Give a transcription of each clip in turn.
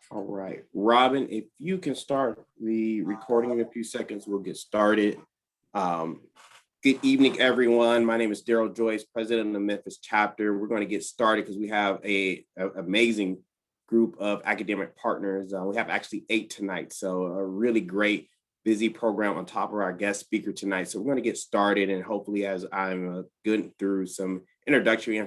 All right, Robin, if you can start the recording in a few seconds, we'll get started. Good evening, everyone. My name is Daryl Joyce, president of the Memphis chapter. We're going to get started because we have an amazing group of academic partners. We have actually 8 tonight, so a really great, busy program on top of our guest speaker tonight. So we're going to get started, and hopefully as I'm going through some introductory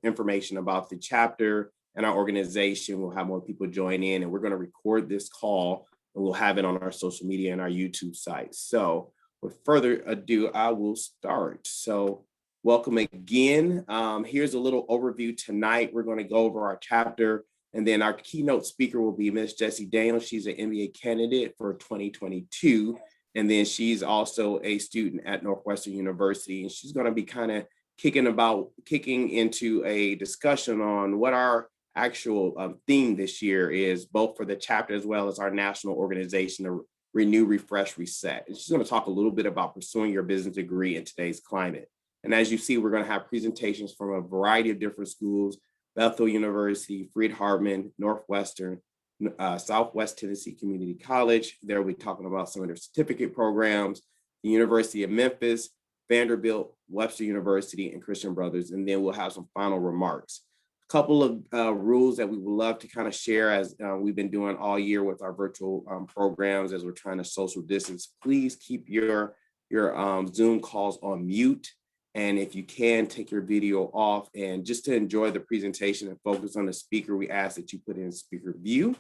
information about the chapter and our organization, we'll have more people join in, and we're going to record this call and we'll have it on our social media and our YouTube site. So with further ado, I will start. So welcome again. Here's a little overview tonight. We're going to go over our chapter, and then our keynote speaker will be Ms. Jessi Daniels. She's an MBA candidate for 2022. And then she's also a student at Northwestern University. And she's going to be kind of kicking into a discussion on what our actual theme this year is, both for the chapter as well as our national organization, to renew, refresh, reset. And she's going to talk a little bit about pursuing your business degree in today's climate. And as you see, we're going to have presentations from a variety of different schools: Bethel University, Freed-Hardeman, Northwestern, Southwest Tennessee Community College. They'll be talking about some of their certificate programs, the University of Memphis, Vanderbilt, Webster University, and Christian Brothers. And then we'll have some final remarks. Couple of rules that we would love to kind of share, as we've been doing all year with our virtual programs as we're trying to social distance. Please keep your Zoom calls on mute. And if you can, take your video off. And just to enjoy the presentation and focus on the speaker, we ask that you put in speaker view.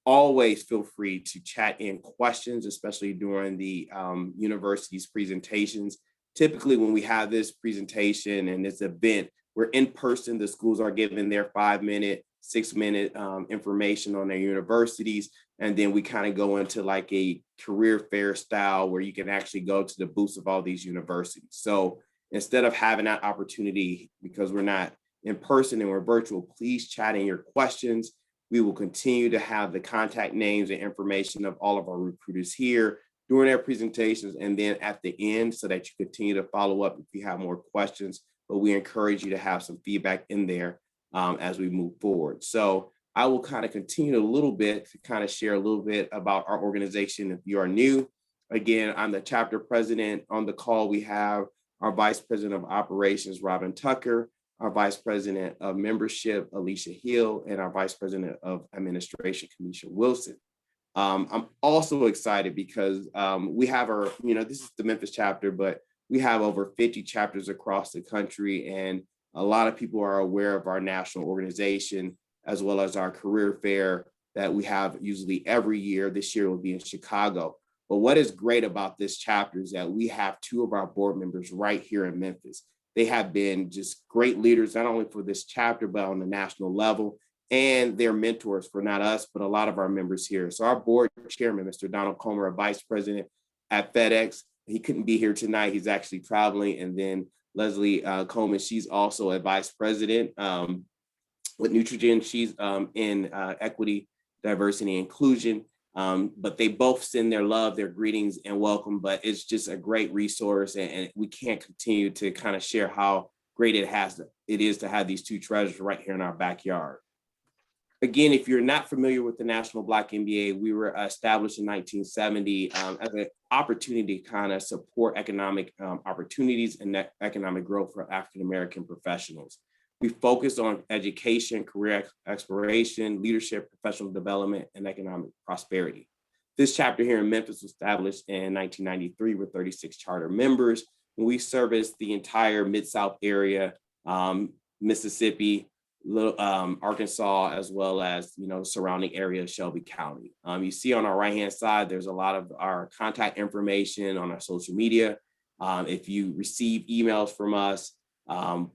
Always feel free to chat in questions, especially during the university's presentations. Typically, when we have this presentation and this event, we're in person. The schools are given their 5-minute, 6-minute information on their universities. And then we kind of go into like a career fair style where you can actually go to the booths of all these universities. So instead of having that opportunity, because we're not in person and we're virtual, please chat in your questions. We will continue to have the contact names and information of all of our recruiters here during their presentations, and then at the end, so that you continue to follow up if you have more questions. But we encourage you to have some feedback in there as we move forward. So I will kind of continue a little bit to kind of share a little bit about our organization. If you are new, again, I'm the chapter president. On the call, we have our vice president of operations, Robin Tucker, our vice president of membership, Alicia Hill, and our vice president of administration, Kanisha Wilson. I'm also excited because we have our, this is the Memphis chapter, but we have over 50 chapters across the country, and a lot of people are aware of our national organization, as well as our career fair that we have usually every year. This year will be in Chicago. But what is great about this chapter is that we have 2 of our board members right here in Memphis. They have been just great leaders, not only for this chapter, but on the national level. And they're mentors for not us, but a lot of our members here. So our board chairman, Mr. Donald Comer, a vice president at FedEx, he couldn't be here tonight. He's actually traveling. And then Leslie Coleman, she's also a vice president with Nutrigen. She's in equity, diversity, and inclusion. But they both send their love, their greetings, and welcome. But it's just a great resource, and we can't continue to kind of share how great it it is to have these two treasures right here in our backyard. Again, if you're not familiar with the National Black MBA, we were established in 1970 as an opportunity to kind of support economic opportunities and economic growth for African-American professionals. We focus on education, career exploration, leadership, professional development, and economic prosperity. This chapter here in Memphis was established in 1993 with 36 charter members. We service the entire Mid-South area, Mississippi, Arkansas, as well as, surrounding area of Shelby County. You see on our right-hand side, there's a lot of our contact information on our social media. If you receive emails from us,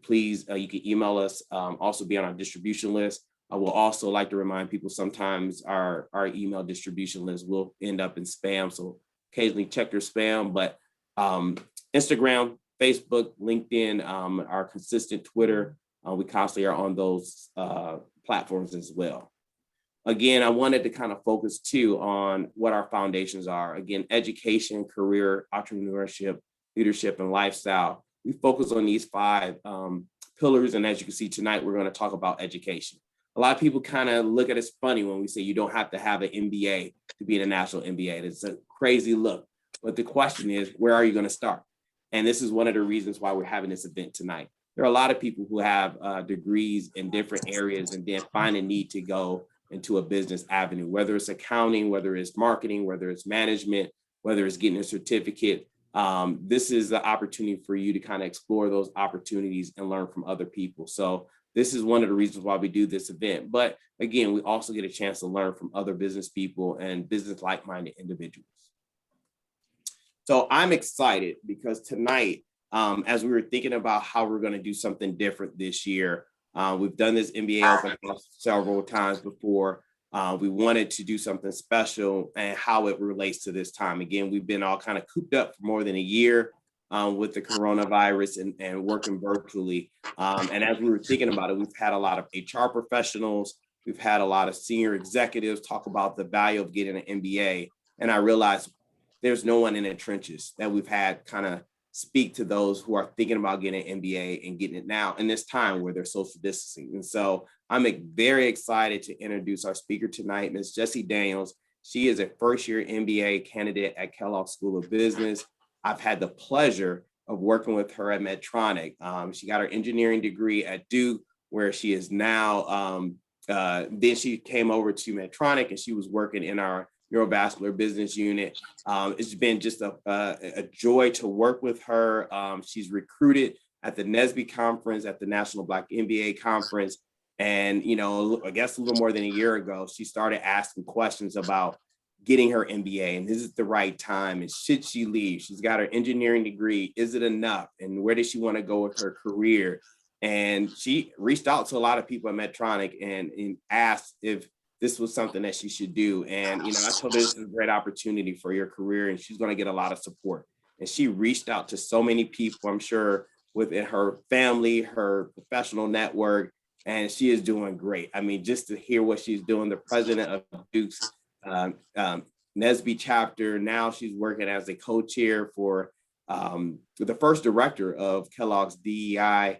please, you can email us, also be on our distribution list. I will also like to remind people sometimes our email distribution list will end up in spam. So occasionally check your spam, but Instagram, Facebook, LinkedIn, our consistent Twitter, we constantly are on those platforms as well. Again, I wanted to kind of focus too on what our foundations are. Again, education, career, entrepreneurship, leadership, and lifestyle. We focus on these 5 pillars. And as you can see tonight, we're going to talk about education. A lot of people kind of look at us funny when we say you don't have to have an MBA to be in a national MBA. It's a crazy look. But the question is, where are you going to start? And this is one of the reasons why we're having this event tonight. There are a lot of people who have degrees in different areas and then find a need to go into a business avenue, whether it's accounting, whether it's marketing, whether it's management, whether it's getting a certificate. This is the opportunity for you to kind of explore those opportunities and learn from other people. So this is one of the reasons why we do this event. But again, we also get a chance to learn from other business people and business like-minded individuals. So I'm excited because tonight, as we were thinking about how we're going to do something different this year, we've done this MBA Open House several times before. We wanted to do something special and how it relates to this time. Again, we've been all kind of cooped up for more than a year with the coronavirus and working virtually. And as we were thinking about it, we've had a lot of HR professionals, we've had a lot of senior executives talk about the value of getting an MBA. And I realized there's no one in the trenches that we've had kind of speak to those who are thinking about getting an MBA and getting it now in this time where they're social distancing. And so I'm very excited to introduce our speaker tonight, Ms. Jessi Daniels. She is a first-year MBA candidate at Kellogg School of Business. I've had the pleasure of working with her at Medtronic. She got her engineering degree at Duke, where she is now, then she came over to Medtronic and she was working in our neurovascular business unit. It's been just a joy to work with her. She's recruited at the NSBE conference, at the National Black MBA conference. And, I guess a little more than a year ago, she started asking questions about getting her MBA and is it the right time? And should she leave? She's got her engineering degree. Is it enough? And where does she want to go with her career? And she reached out to a lot of people at Medtronic and asked if this was something that she should do. And, I told her this is a great opportunity for your career and she's going to get a lot of support. And she reached out to so many people, I'm sure, within her family, her professional network, and she is doing great. I mean, just to hear what she's doing, the president of Duke's NSBE chapter, now she's working as a co-chair for the first director of Kellogg's DEI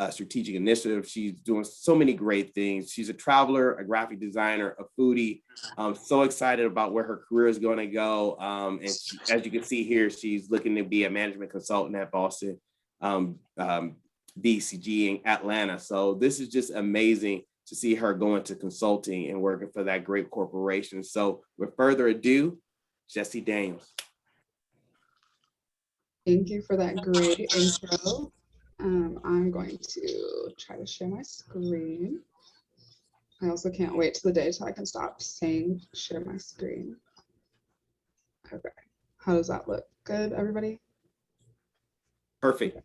strategic initiative. She's doing so many great things. She's a traveler, a graphic designer, a foodie. I'm so excited about where her career is going to go. And as you can see here, she's looking to be a management consultant at Boston, BCG in Atlanta. So this is just amazing to see her going to consulting and working for that great corporation. So with further ado, Jessi Daniels. Thank you for that great intro. I'm going to try to share my screen. I also can't wait till the day so I can stop saying share my screen. Okay, how does that look? Good, everybody? Perfect,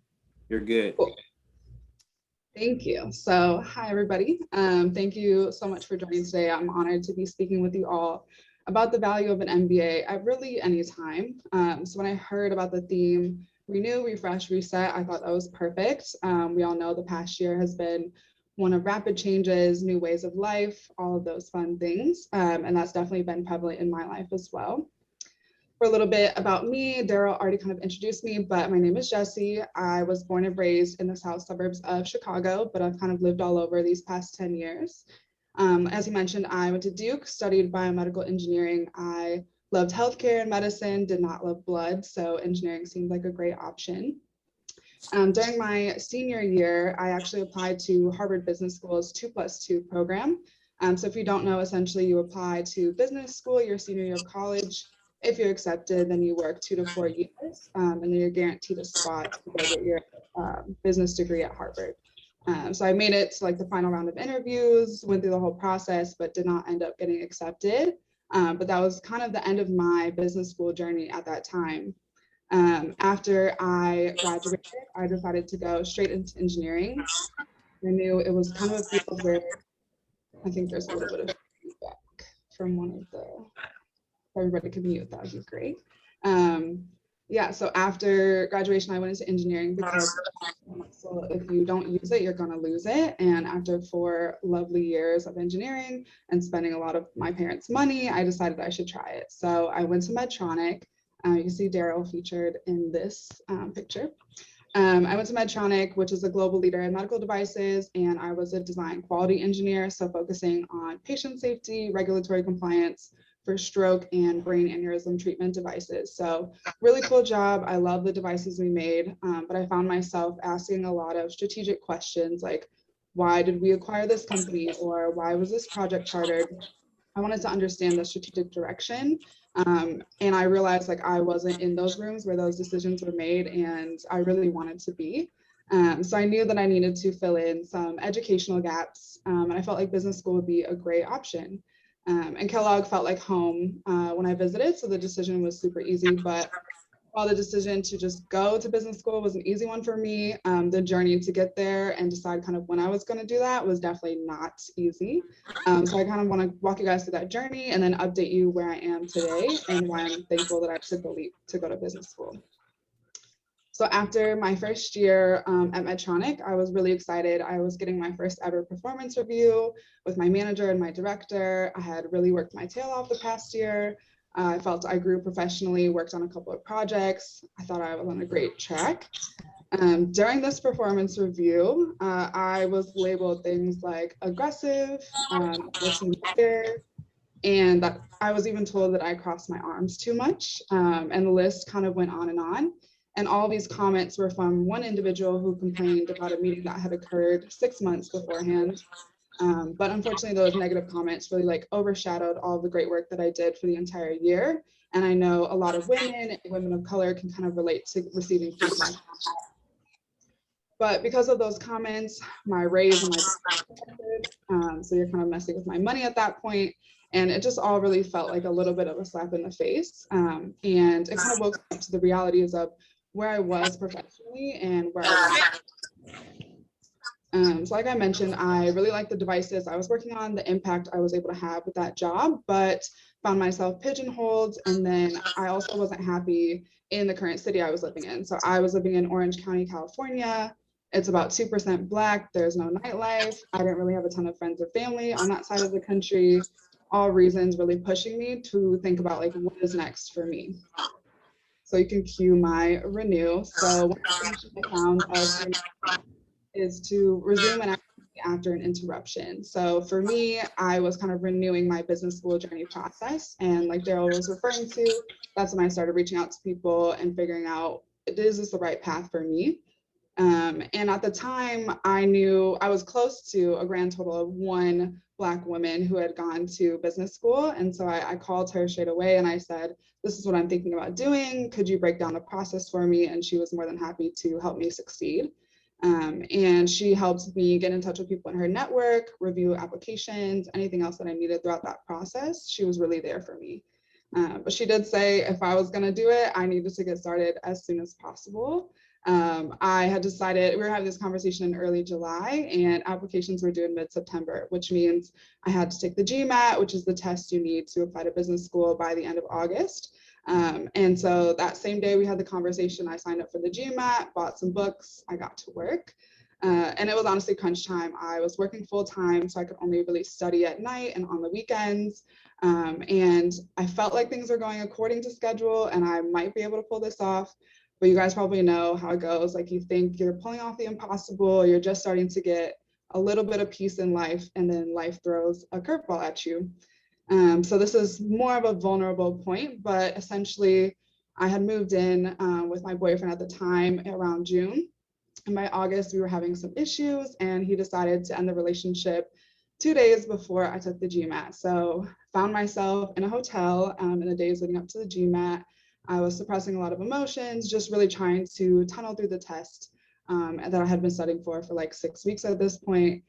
you're good. Cool. Thank you. So hi, everybody. Thank you so much for joining today. I'm honored to be speaking with you all about the value of an MBA at really any time. So when I heard about the theme, renew, refresh, reset, I thought that was perfect. We all know the past year has been one of rapid changes, new ways of life, all of those fun things. And that's definitely been prevalent in my life as well. For a little bit about me, Daryl already kind of introduced me, but my name is Jessi. I was born and raised in the south suburbs of Chicago, but I've kind of lived all over these past 10 years. As he mentioned, I went to Duke, studied biomedical engineering. I loved healthcare and medicine, did not love blood, so engineering seemed like a great option. During my senior year, I actually applied to Harvard Business School's 2+2 program. So if you don't know, essentially you apply to business school your senior year of college. If you're accepted, then you work 2 to 4 years, and then you're guaranteed a spot to go get your business degree at Harvard. So I made it to like the final round of interviews, went through the whole process, but did not end up getting accepted. But that was kind of the end of my business school journey at that time. After I graduated, I decided to go straight into engineering. I knew it was kind of a field where I think there's a little bit of feedback from one of the, if everybody could mute, that would be great. Yeah, so after graduation, I went into engineering because so if you don't use it, you're going to lose it. And after 4 lovely years of engineering and spending a lot of my parents' money, I decided I should try it. So I went to Medtronic. You can see Daryl featured in this picture. I went to Medtronic, which is a global leader in medical devices, and I was a design quality engineer, so focusing on patient safety, regulatory compliance for stroke and brain aneurysm treatment devices. So really cool job. I love the devices we made, but I found myself asking a lot of strategic questions like, why did we acquire this company, or why was this project chartered? I wanted to understand the strategic direction. And I realized like I wasn't in those rooms where those decisions were made, and I really wanted to be. So I knew that I needed to fill in some educational gaps, and I felt like business school would be a great option. And Kellogg felt like home when I visited, so the decision was super easy. But while the decision to just go to business school was an easy one for me, the journey to get there and decide kind of when I was going to do that was definitely not easy. So I kind of want to walk you guys through that journey and then update you where I am today and why I'm thankful that I took the leap to go to business school. So after my first year at Medtronic, I was really excited. I was getting my first ever performance review with my manager and my director. I had really worked my tail off the past year. I felt I grew professionally, worked on a couple of projects. I thought I was on a great track. During this performance review, I was labeled things like aggressive, the team leader, and that I was even told that I crossed my arms too much. And the list kind of went on and on. And all these comments were from one individual who complained about a meeting that had occurred 6 months beforehand. But unfortunately, those negative comments really like overshadowed all the great work that I did for the entire year. And I know a lot of women of color can kind of relate to receiving feedback. But because of those comments, my raise and my so you're kind of messing with my money at that point. And it just all really felt like a little bit of a slap in the face. And it kind of woke up to the realities of where I was professionally and where I was. So like I mentioned, I really liked the devices I was working on, the impact I was able to have with that job, but found myself pigeonholed. And then I also wasn't happy in the current city I was living in. So I was living in Orange County, California. It's about 2% Black. There's no nightlife. I didn't really have a ton of friends or family on that side of the country. All reasons really pushing me to think about like what is next for me. So you can cue my renew. So one solution I found is to resume an activity after an interruption. So for me, I was kind of renewing my business school journey process. And like Daryl was referring to, that's when I started reaching out to people and figuring out, is this the right path for me? And at the time, I knew I was close to a grand total of 1 Black woman who had gone to business school. And so I called her straight away and I said, this is what I'm thinking about doing. Could you break down the process for me? And she was more than happy to help me succeed. And she helped me get in touch with people in her network, review applications, anything else that I needed throughout that process. She was really there for me. But she did say if I was going to do it, I needed to get started as soon as possible. I had decided, we were having this conversation in early July and applications were due in mid-September, which means I had to take the GMAT, which is the test you need to apply to business school by the end of August. And so that same day we had the conversation, I signed up for the GMAT, bought some books, I got to work. And it was honestly crunch time. I was working full time, so I could only really study at night and on the weekends. And I felt like things were going according to schedule and I might be able to pull this off. But you guys probably know how it goes. Like you think you're pulling off the impossible, you're just starting to get a little bit of peace in life, and then life throws a curveball at you. So this is more of a vulnerable point, but essentially I had moved in with my boyfriend at the time around June. And by August, we were having some issues and he decided to end the relationship 2 days before I took the GMAT. So found myself in a hotel in the days leading up to the GMAT. I was suppressing a lot of emotions, just really trying to tunnel through the test that I had been studying for like 6 weeks at this point.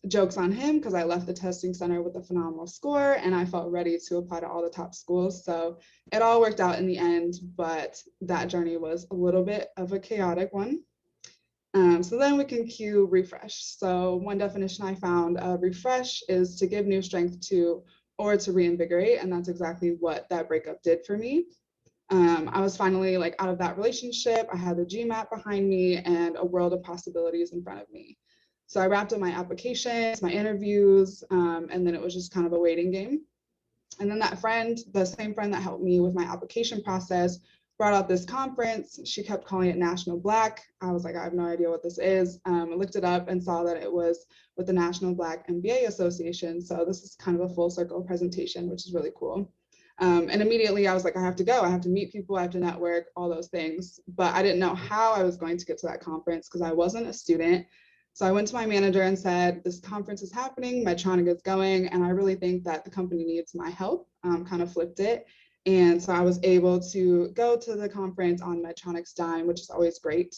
Jokes on him because I left the testing center with a phenomenal score and I felt ready to apply to all the top schools. So it all worked out in the end, but that journey was a little bit of a chaotic one. So then we can cue refresh. So one definition I found of refresh is to give new strength to or to reinvigorate. And that's exactly what that breakup did for me. I was finally like out of that relationship. I had the GMAT behind me and a world of possibilities in front of me. So I wrapped up my applications, my interviews, and then it was just kind of a waiting game. And then that friend, the same friend that helped me with my application process, brought out this conference. She kept calling it National Black. I was like, I have no idea what this is. I looked it up and saw that it was with the National Black MBA Association. So this is kind of a full circle presentation, which is really cool. And immediately I was like, I have to go. I have to meet people. I have to network, all those things. But I didn't know how I was going to get to that conference because I wasn't a student. So I went to my manager and said, this conference is happening, Medtronic is going, and I really think that the company needs my help, kind of flipped it. And so I was able to go to the conference on Medtronic's dime, which is always great.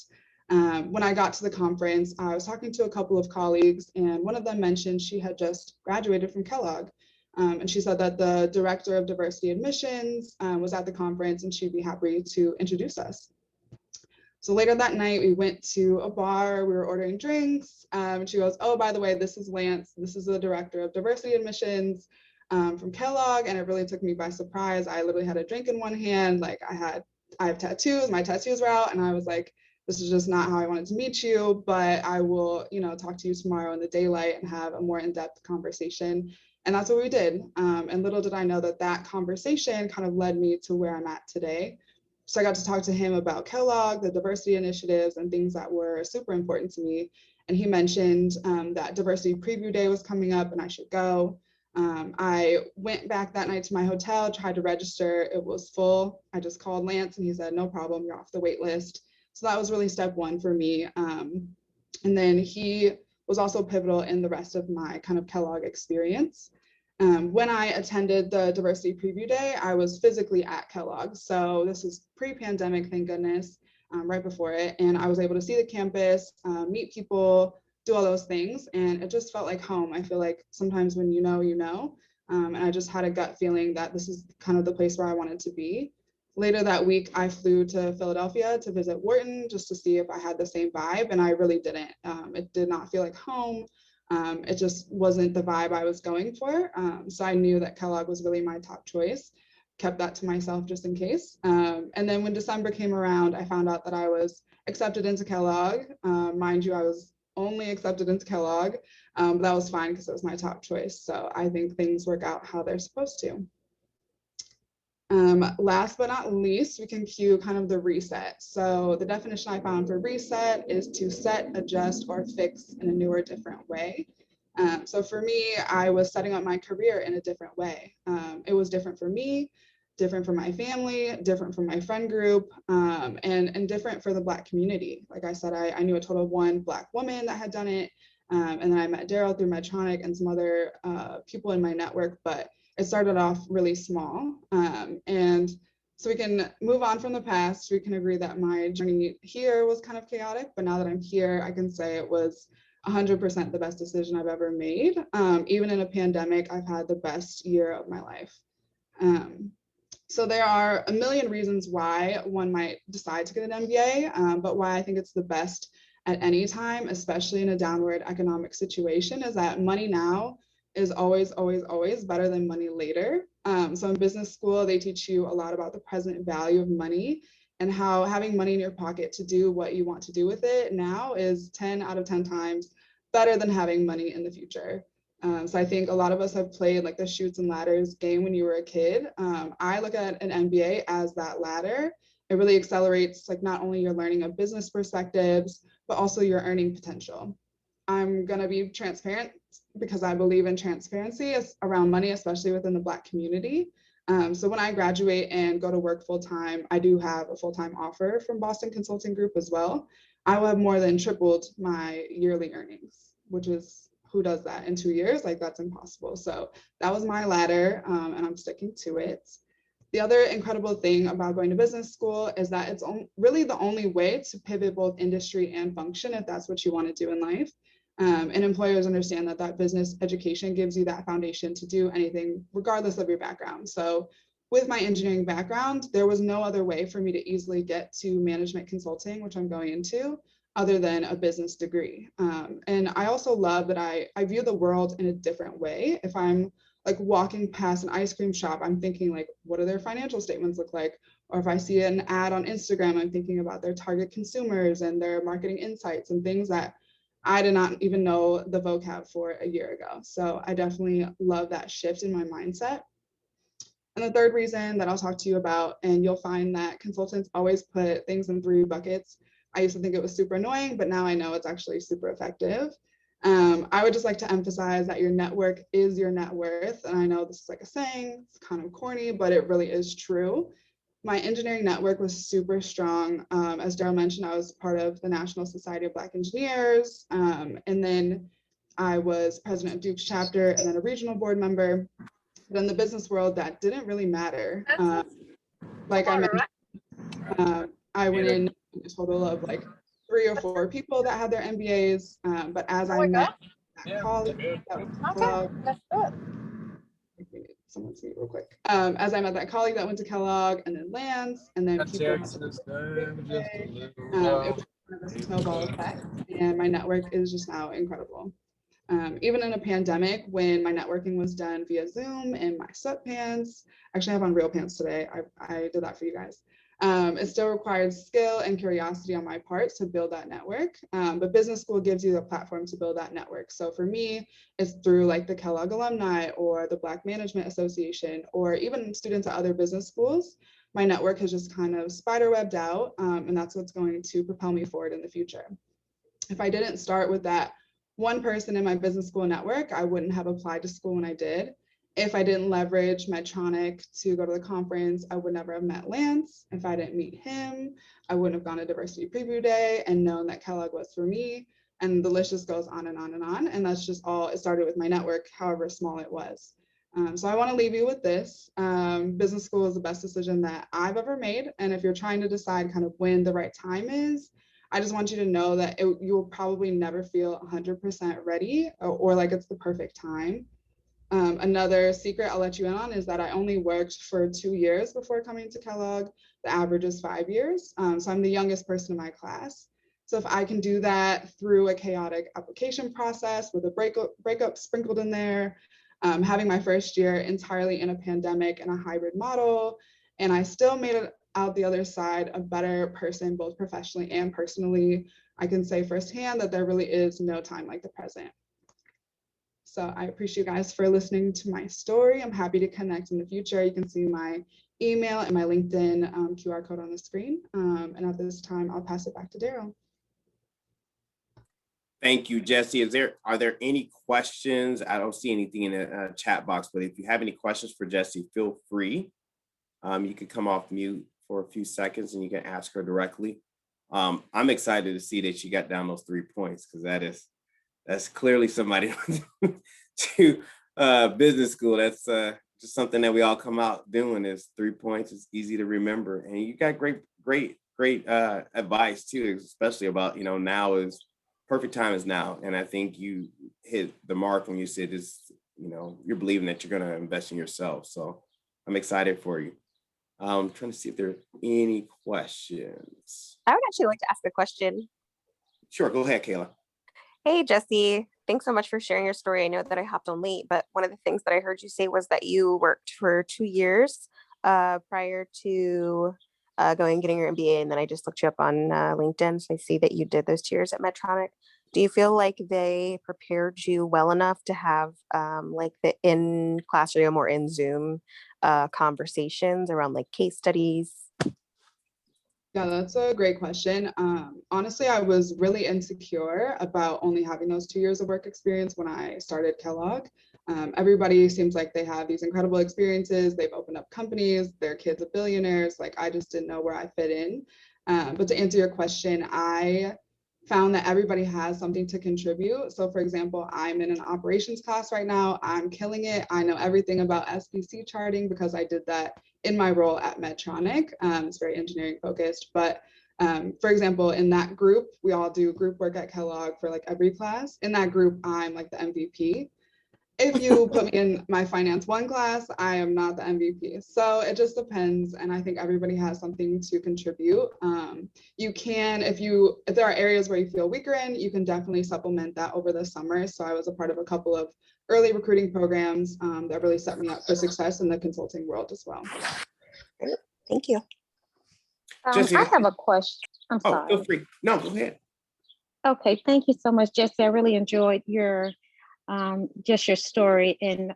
When I got to the conference, I was talking to a couple of colleagues, and one of them mentioned she had just graduated from Kellogg. And she said that the director of diversity admissions was at the conference and she'd be happy to introduce us. So later that night, we went to a bar, we were ordering drinks. And she goes, oh, by the way, this is Lance. This is the director of diversity admissions from Kellogg. And it really took me by surprise. I literally had a drink in one hand. Like I have tattoos, my tattoos were out. And I was like, this is just not how I wanted to meet you, but I will, talk to you tomorrow in the daylight and have a more in-depth conversation. And that's what we did. And little did I know that that conversation kind of led me to where I'm at today. So I got to talk to him about Kellogg, the diversity initiatives and things that were super important to me. And he mentioned that diversity preview day was coming up and I should go. I went back that night to my hotel, tried to register. It was full. I just called Lance and he said, no problem, you're off the wait list. So that was really step one for me. And then he was also pivotal in the rest of my kind of Kellogg experience. When I attended the diversity preview day, I was physically at Kellogg. So this is pre-pandemic, thank goodness, right before it. And I was able to see the campus, meet people, do all those things. And it just felt like home. I feel like sometimes when you know, you know. And I just had a gut feeling that this is kind of the place where I wanted to be. Later that week, I flew to Philadelphia to visit Wharton just to see if I had the same vibe. And I really didn't. It did not feel like home. It just wasn't the vibe I was going for. So I knew that Kellogg was really my top choice, kept that to myself just in case. And then when December came around, I found out that I was accepted into Kellogg. Mind you, I was only accepted into Kellogg, but that was fine because it was my top choice. So I think things work out how they're supposed to. Last but not least, we can cue kind of the reset. So the definition I found for reset is to set, adjust, or fix in a new or different way. So for me, I was setting up my career in a different way. It was different for me, different for my family, different for my friend group, and different for the Black community. Like I said, I knew a total of one Black woman that had done it. And then I met Daryl through Medtronic and some other people in my network, but it started off really small. And so we can move on from the past. We can agree that my journey here was kind of chaotic, but now that I'm here, I can say it was 100% the best decision I've ever made. Even in a pandemic, I've had the best year of my life. So there are a million reasons why one might decide to get an MBA, but why I think it's the best at any time, especially in a downward economic situation, is that money now is always, always, always better than money later. So in business school, they teach you a lot about the present value of money. and how having money in your pocket to do what you want to do with it now is 10 out of 10 times better than having money in the future. So I think a lot of us have played like the chutes and ladders game when you were a kid. I look at an MBA as that ladder. It really accelerates like not only your learning of business perspectives, but also your earning potential. I'm gonna be transparent because I believe in transparency around money, especially within the Black community. So when I graduate and go to work full-time, I do have a full-time offer from Boston Consulting Group as well. I will have more than tripled my yearly earnings, which is, who does that in 2 years? Like, that's impossible. So that was my ladder, and I'm sticking to it. The other incredible thing about going to business school is that it's really the only way to pivot both industry and function if that's what you want to do in life. And employers understand that that business education gives you that foundation to do anything regardless of your background. So with my engineering background, there was no other way for me to easily get to management consulting, which I'm going into, other than a business degree. And I also love that I view the world in a different way. If I'm like walking past an ice cream shop, I'm thinking like, what do their financial statements look like? Or if I see an ad on Instagram, I'm thinking about their target consumers and their marketing insights and things that I did not even know the vocab for a year ago. So I definitely love that shift in my mindset. And the third reason that I'll talk to you about, and you'll find that consultants always put things in 3 buckets. I used to think it was super annoying, but now I know it's actually super effective. I would just like to emphasize that your network is your net worth. And I know this is like a saying, it's kind of corny, but it really is true. My engineering network was super strong. As Daryl mentioned, I was part of the National Society of Black Engineers. And then I was president of Duke's chapter and then a regional board member. But in the business world, that didn't really matter. Like I mentioned, I went in a total of like 3 or 4 people that had their MBAs. But as I met colleagues that went to Kellogg, someone's mute real quick. As I met that colleague that went to Kellogg, and then Lance, and then people. It was kind of a snowball effect, and my network is just now incredible. Even in a pandemic, when my networking was done via Zoom in my sweatpants, actually I have on real pants today. I did that for you guys. It still required skill and curiosity on my part to build that network. But business school gives you the platform to build that network. So for me, it's through like the Kellogg alumni or the Black Management Association, or even students at other business schools. My network has just kind of spiderwebbed out, and that's what's going to propel me forward in the future. If I didn't start with that one person in my business school network, I wouldn't have applied to school when I did. If I didn't leverage Medtronic to go to the conference, I would never have met Lance. If I didn't meet him, I wouldn't have gone to Diversity Preview Day and known that Kellogg was for me. And the list just goes on and on and on. And that's just all, it started with my network, however small it was. So I want to leave you with this. Business school is the best decision that I've ever made. And if you're trying to decide kind of when the right time is, I just want you to know that you will probably never feel 100% ready or like it's the perfect time. Another secret I'll let you in on is that I only worked for 2 years before coming to Kellogg. The average is 5 years. So I'm the youngest person in my class. So if I can do that through a chaotic application process with a breakup sprinkled in there, having my first year entirely in a pandemic and a hybrid model, and I still made it out the other side a better person, both professionally and personally, I can say firsthand that there really is no time like the present. So I appreciate you guys for listening to my story. I'm happy to connect in the future. You can see my email and my LinkedIn QR code on the screen. And at this time, I'll pass it back to Daryl. Thank you, Jessi. Are there any questions? I don't see anything in the chat box, but if you have any questions for Jessi, feel free. You can come off mute for a few seconds and you can ask her directly. I'm excited to see that she got down those 3 points, because that's clearly somebody to business school. That's just something that we all come out doing, is 3 points. It's easy to remember. And you got great advice too, especially about, now is perfect time is now. And I think you hit the mark when you said you're believing that you're going to invest in yourself. So I'm excited for you. I'm trying to see if there are any questions. I would actually like to ask a question. Sure, go ahead, Kayla. Hey, Jessi, thanks so much for sharing your story. I know that I hopped on late, but one of the things that I heard you say was that you worked for 2 years prior to going and getting your MBA, and then I just looked you up on LinkedIn, so I see that you did those 2 years at Medtronic. Do you feel like they prepared you well enough to have like the in classroom or in Zoom conversations around like case studies? Yeah, that's a great question. Honestly, I was really insecure about only having those 2 years of work experience when I started Kellogg. Everybody seems like they have these incredible experiences. They've opened up companies, their kids are billionaires. Like, I just didn't know where I fit in. But to answer your question, I found that everybody has something to contribute. So for example, I'm in an operations class right now. I'm killing it. I know everything about SPC charting because I did that in my role at Medtronic. It's very engineering focused, but for example, in that group, we all do group work at Kellogg for like every class. In that group, I'm like the MVP. If you put me in my finance 1 class, I am not the MVP. So it just depends. And I think everybody has something to contribute. You can, if there are areas where you feel weaker in, you can definitely supplement that over the summer. So I was a part of a couple of early recruiting programs that really set me up for success in the consulting world as well. Great. Thank you. Jessi, I have a question. I'm oh, sorry. feel free. No, go ahead. Okay, thank you so much, Jessi. I really enjoyed your just your story and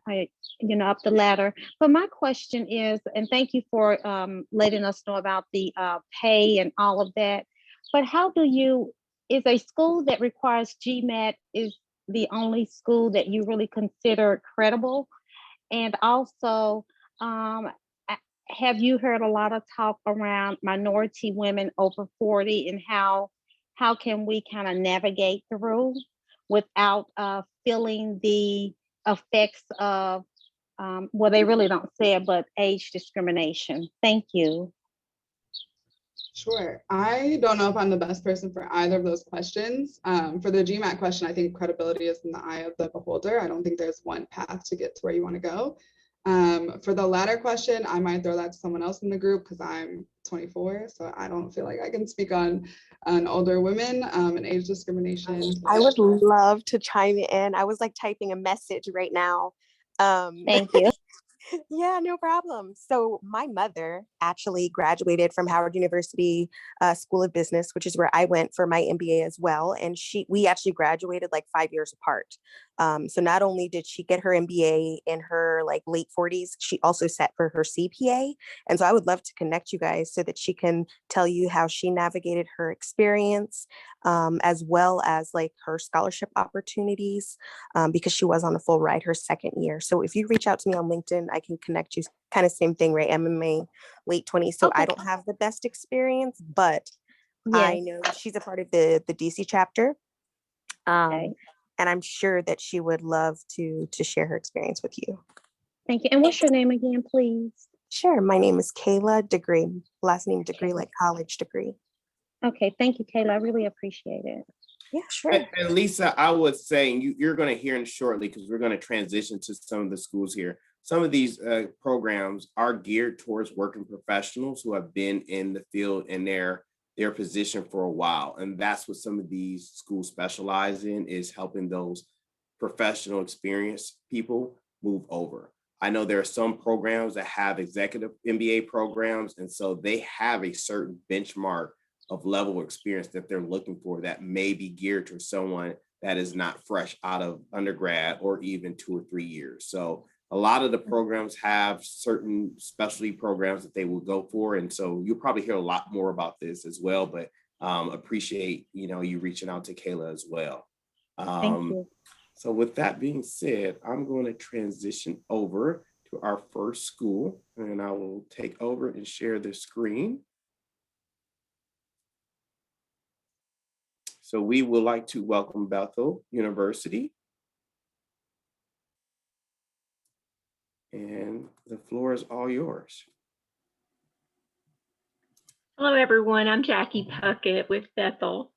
up the ladder. But my question is, and thank you for letting us know about the pay and all of that. But how do you, is a school that requires GMAT is the only school that you really consider credible? And also, have you heard a lot of talk around minority women over 40 and how can we kind of navigate through without feeling the effects of, well, they really don't say it, but age discrimination? Thank you. Sure. I don't know if I'm the best person for either of those questions. For the GMAT question, I think credibility is in the eye of the beholder. I don't think there's one path to get to where you want to go. For the latter question, I might throw that to someone else in the group because I'm 24, so I don't feel like I can speak on older women and age discrimination. I would love to chime in. I was like typing a message right now. Thank you. Yeah, no problem. So my mother actually graduated from Howard University School of Business, which is where I went for my MBA as well. And we actually graduated like 5 years apart. So not only did she get her MBA in her like late 40s, she also sat for her CPA. And so I would love to connect you guys so that she can tell you how she navigated her experience, as well as like her scholarship opportunities, because she was on a full ride her 2nd year. So if you reach out to me on LinkedIn, I can connect you. Kind of same thing, right? I'm in my late 20s, so Okay. I don't have the best experience, but Yes. I know she's a part of the DC chapter. Okay. And I'm sure that she would love to share her experience with you. Thank you. And what's your name again, please? Sure. My name is Kayla Degree. Last name Degree, like college degree. Okay. Thank you, Kayla. I really appreciate it. Yeah, sure. And Lisa, I was saying you're going to hear shortly because we're going to transition to some of the schools here. Some of these programs are geared towards working professionals who have been in the field in their position for a while. And that's what some of these schools specialize in, is helping those professional experienced people move over. I know there are some programs that have executive MBA programs, and so they have a certain benchmark of level of experience that they're looking for that may be geared to someone that is not fresh out of undergrad or even 2 or 3 years. So a lot of the programs have certain specialty programs that they will go for. And so you'll probably hear a lot more about this as well, but appreciate, you reaching out to Kayla as well. Thank you. So with that being said, I'm going to transition over to our first school, and I will take over and share the screen. So we would like to welcome Bethel University. And the floor is all yours. Hello, everyone. I'm Jackie Puckett with Bethel.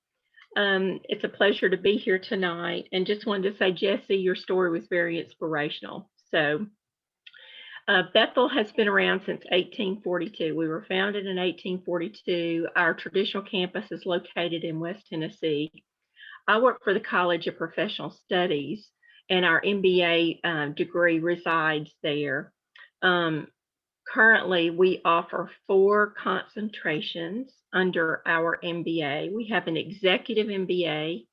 It's a pleasure to be here tonight. And just wanted to say, Jessi, your story was very inspirational. So Bethel has been around since 1842. We were founded in 1842. Our traditional campus is located in West Tennessee. I work for the College of Professional Studies, and our MBA degree resides there. Currently, we offer 4 concentrations under our MBA. We have an executive MBA.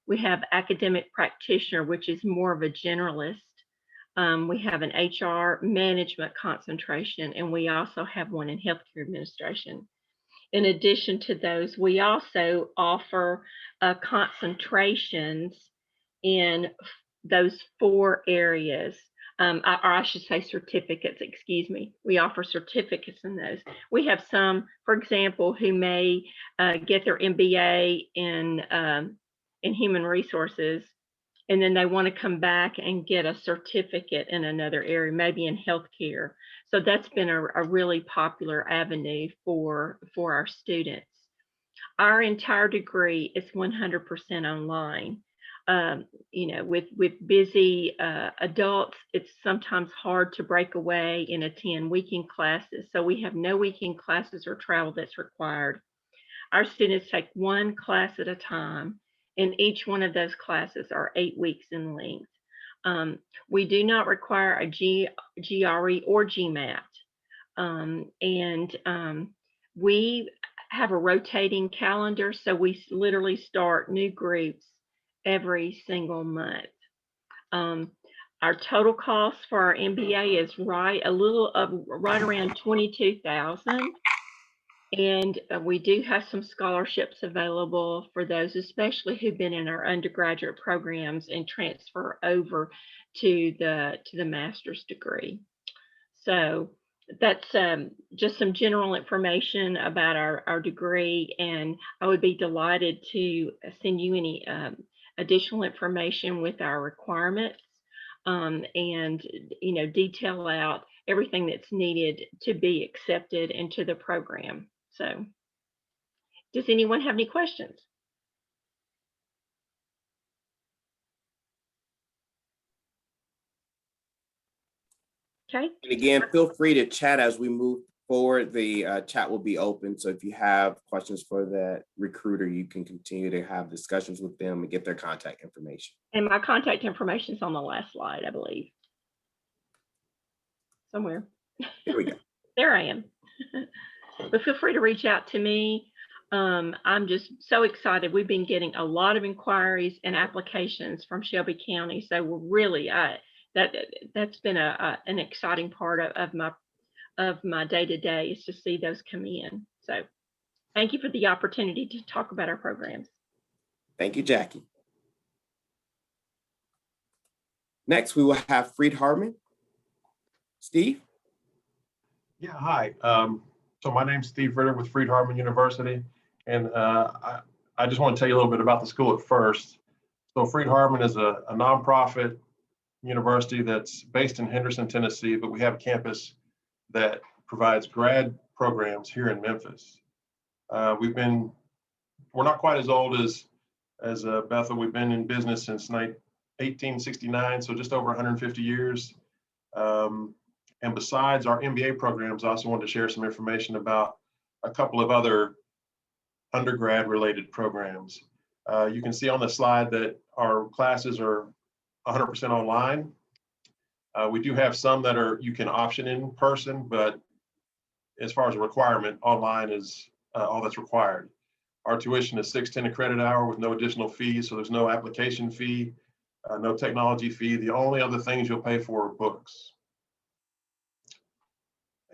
We have academic practitioner, which is more of a generalist. We have an HR management concentration, and we also have one in healthcare administration. In addition to those, we also offer concentrations in those 4 areas. Or I should say certificates, excuse me. We offer certificates in those. We have some, for example, who may get their MBA in human resources, and then they want to come back and get a certificate in another area, maybe in healthcare. So that's been a really popular avenue for our students. Our entire degree is 100% online. With busy adults, it's sometimes hard to break away and attend weekend classes. So we have no weekend classes or travel that's required. Our students take 1 class at a time, and each one of those classes are 8 weeks in length. We do not require a GRE or GMAT. We have a rotating calendar, so we literally start new groups every single month. Our total cost for our MBA is right around $22,000. And we do have some scholarships available for those, especially who've been in our undergraduate programs and transfer over to the master's degree. So that's just some general information about our degree, and I would be delighted to send you any additional information with our requirements and detail out everything that's needed to be accepted into the program. So does anyone have any questions? Okay. And again, feel free to chat as we move forward. The chat will be open. So if you have questions for that recruiter, you can continue to have discussions with them and get their contact information. And my contact information is on the last slide, I believe. Somewhere. Here we go. There I am. But feel free to reach out to me. I'm just so excited. We've been getting a lot of inquiries and applications from Shelby County. So we're really, that's been an exciting part of my day-to-day is to see those come in. So thank you for the opportunity to talk about our programs. Thank you, Jackie. Next, we will have Freed Harmon. Steve? Yeah, hi. So my name's Steve Ritter with Freed Harmon University, and I just want to tell you a little bit about the school at first. So Freed Harmon is a nonprofit university that's based in Henderson, Tennessee, but we have a campus that provides grad programs here in Memphis. We're not quite as old as Bethel. We've been in business since 1869, so just over 150 years. And besides our MBA programs, I also wanted to share some information about a couple of other undergrad related programs. You can see on the slide that our classes are 100% online. We do have some that you can option in person, but as far as a requirement, online is all that's required. Our tuition is $610 a credit hour with no additional fees, so there's no application fee, no technology fee. The only other things you'll pay for are books.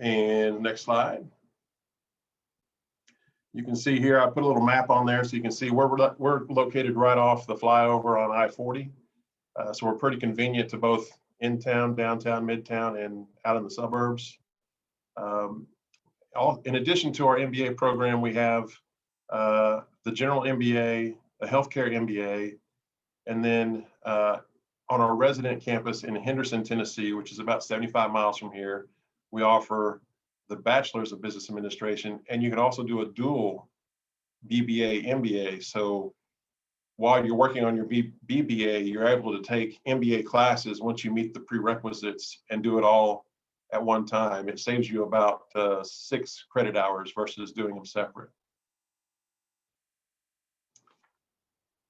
And next slide. You can see here, I put a little map on there so you can see where we're located right off the flyover on I-40. So we're pretty convenient to both in town, downtown, midtown, and out in the suburbs. In addition to our MBA program, we have the general MBA, the healthcare MBA, and then on our resident campus in Henderson, Tennessee, which is about 75 miles from here, we offer the bachelor's of business administration, and you can also do a dual BBA MBA. So while you're working on your BBA, you're able to take MBA classes once you meet the prerequisites and do it all at one time. It saves you about 6 credit hours versus doing them separate.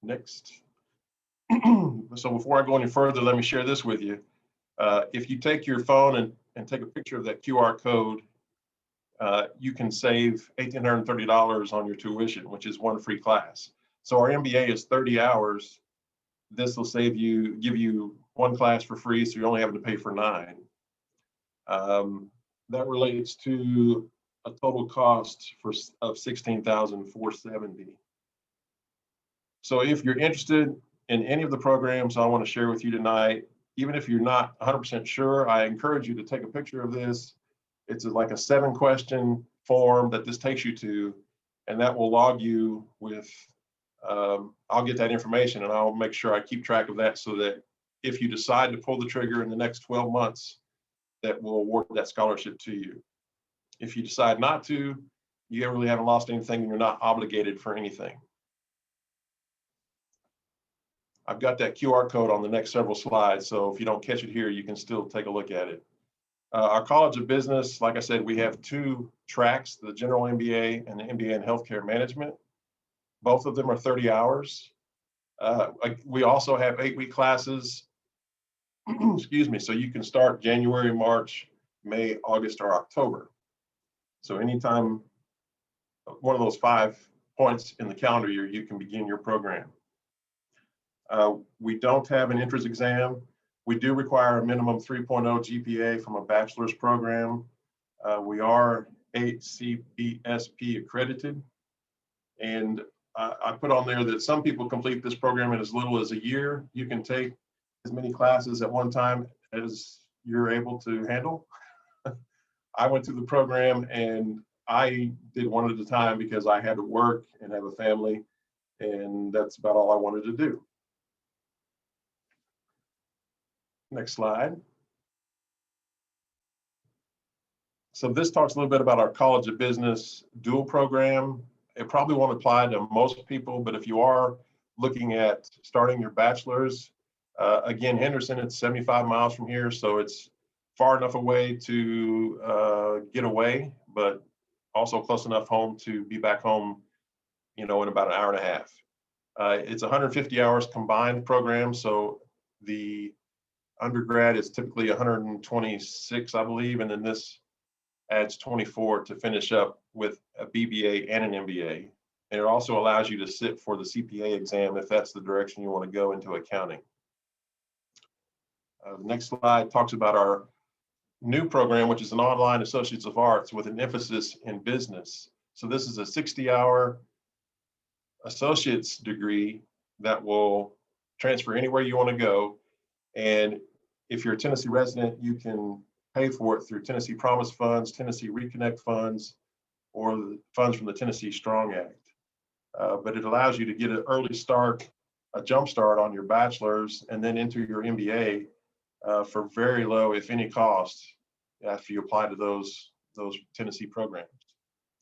Next. So before I go any further, let me share this with you. If you take your phone and and take a picture of that QR code, you can save $1,830 on your tuition, which is one free class. So our MBA is 30 hours. This will give you one class for free, so you're only having to pay for 9. That relates to a total cost of $16,470. So if you're interested in any of the programs I want to share with you tonight, even if you're not 100% sure, I encourage you to take a picture of this. It's like a 7-question form that this takes you to, and that will log you with, I'll get that information and I'll make sure I keep track of that so that if you decide to pull the trigger in the next 12 months, that will award that scholarship to you. If you decide not to, you really haven't lost anything and you're not obligated for anything. I've got that QR code on the next several slides, so if you don't catch it here, you can still take a look at it. Our College of Business, like I said, we have 2 tracks, the General MBA and the MBA in Healthcare Management. Both of them are 30 hours. We also have 8-week classes, excuse me, so you can start January, March, May, August, or October. So anytime one of those 5 points in the calendar year, you can begin your program. We don't have an entrance exam. We do require a minimum 3.0 GPA from a bachelor's program. We are HCBSP accredited. And I put on there that some people complete this program in as little as a year. You can take as many classes at one time as you're able to handle. I went through the program and I did one at a time because I had to work and have a family, and that's about all I wanted to do. Next slide. So this talks a little bit about our College of Business dual program. It probably won't apply to most people, but if you are looking at starting your bachelor's, again, Henderson, it's 75 miles from here, so it's far enough away to get away, but also close enough home to be back home, in about an hour and a half. It's 150 hours combined program, so the undergrad is typically 126, I believe, and then this adds 24 to finish up with a BBA and an MBA. And it also allows you to sit for the CPA exam if that's the direction you want to go into accounting. The next slide talks about our new program, which is an online Associates of Arts with an emphasis in business. So this is a 60-hour associate's degree that will transfer anywhere you want to go. And if you're a Tennessee resident, you can pay for it through Tennessee Promise Funds, Tennessee Reconnect Funds, or the funds from the Tennessee Strong Act. But it allows you to get an early start, a jump start on your bachelor's, and then into your MBA for very low, if any, cost after you apply to those Tennessee programs.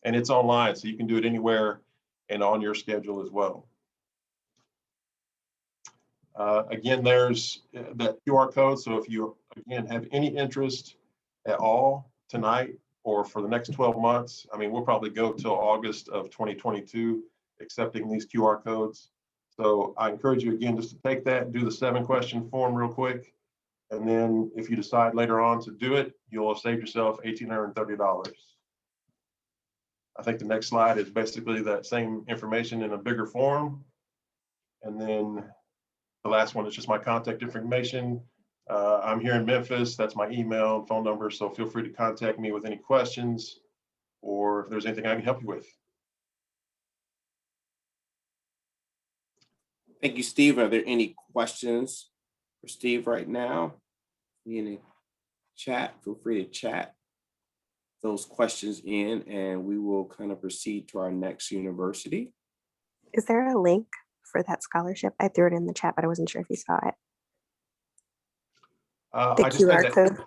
And it's online, so you can do it anywhere and on your schedule as well. Again, there's that QR code. So if you, again, have any interest at all tonight or for the next 12 months, I mean, we'll probably go till August of 2022, accepting these QR codes. So I encourage you again, just to take that, do the 7-question form real quick. And then if you decide later on to do it, you'll have saved yourself $1,830. I think the next slide is basically that same information in a bigger form. And then the last one is just my contact information. I'm here in Memphis. That's my email and phone number. So feel free to contact me with any questions or if there's anything I can help you with. Thank you, Steve. Are there any questions for Steve right now? In the chat, feel free to chat those questions in and we will kind of proceed to our next university. Is there a link for that scholarship? I threw it in the chat, but I wasn't sure if you saw it. The I just QR had code.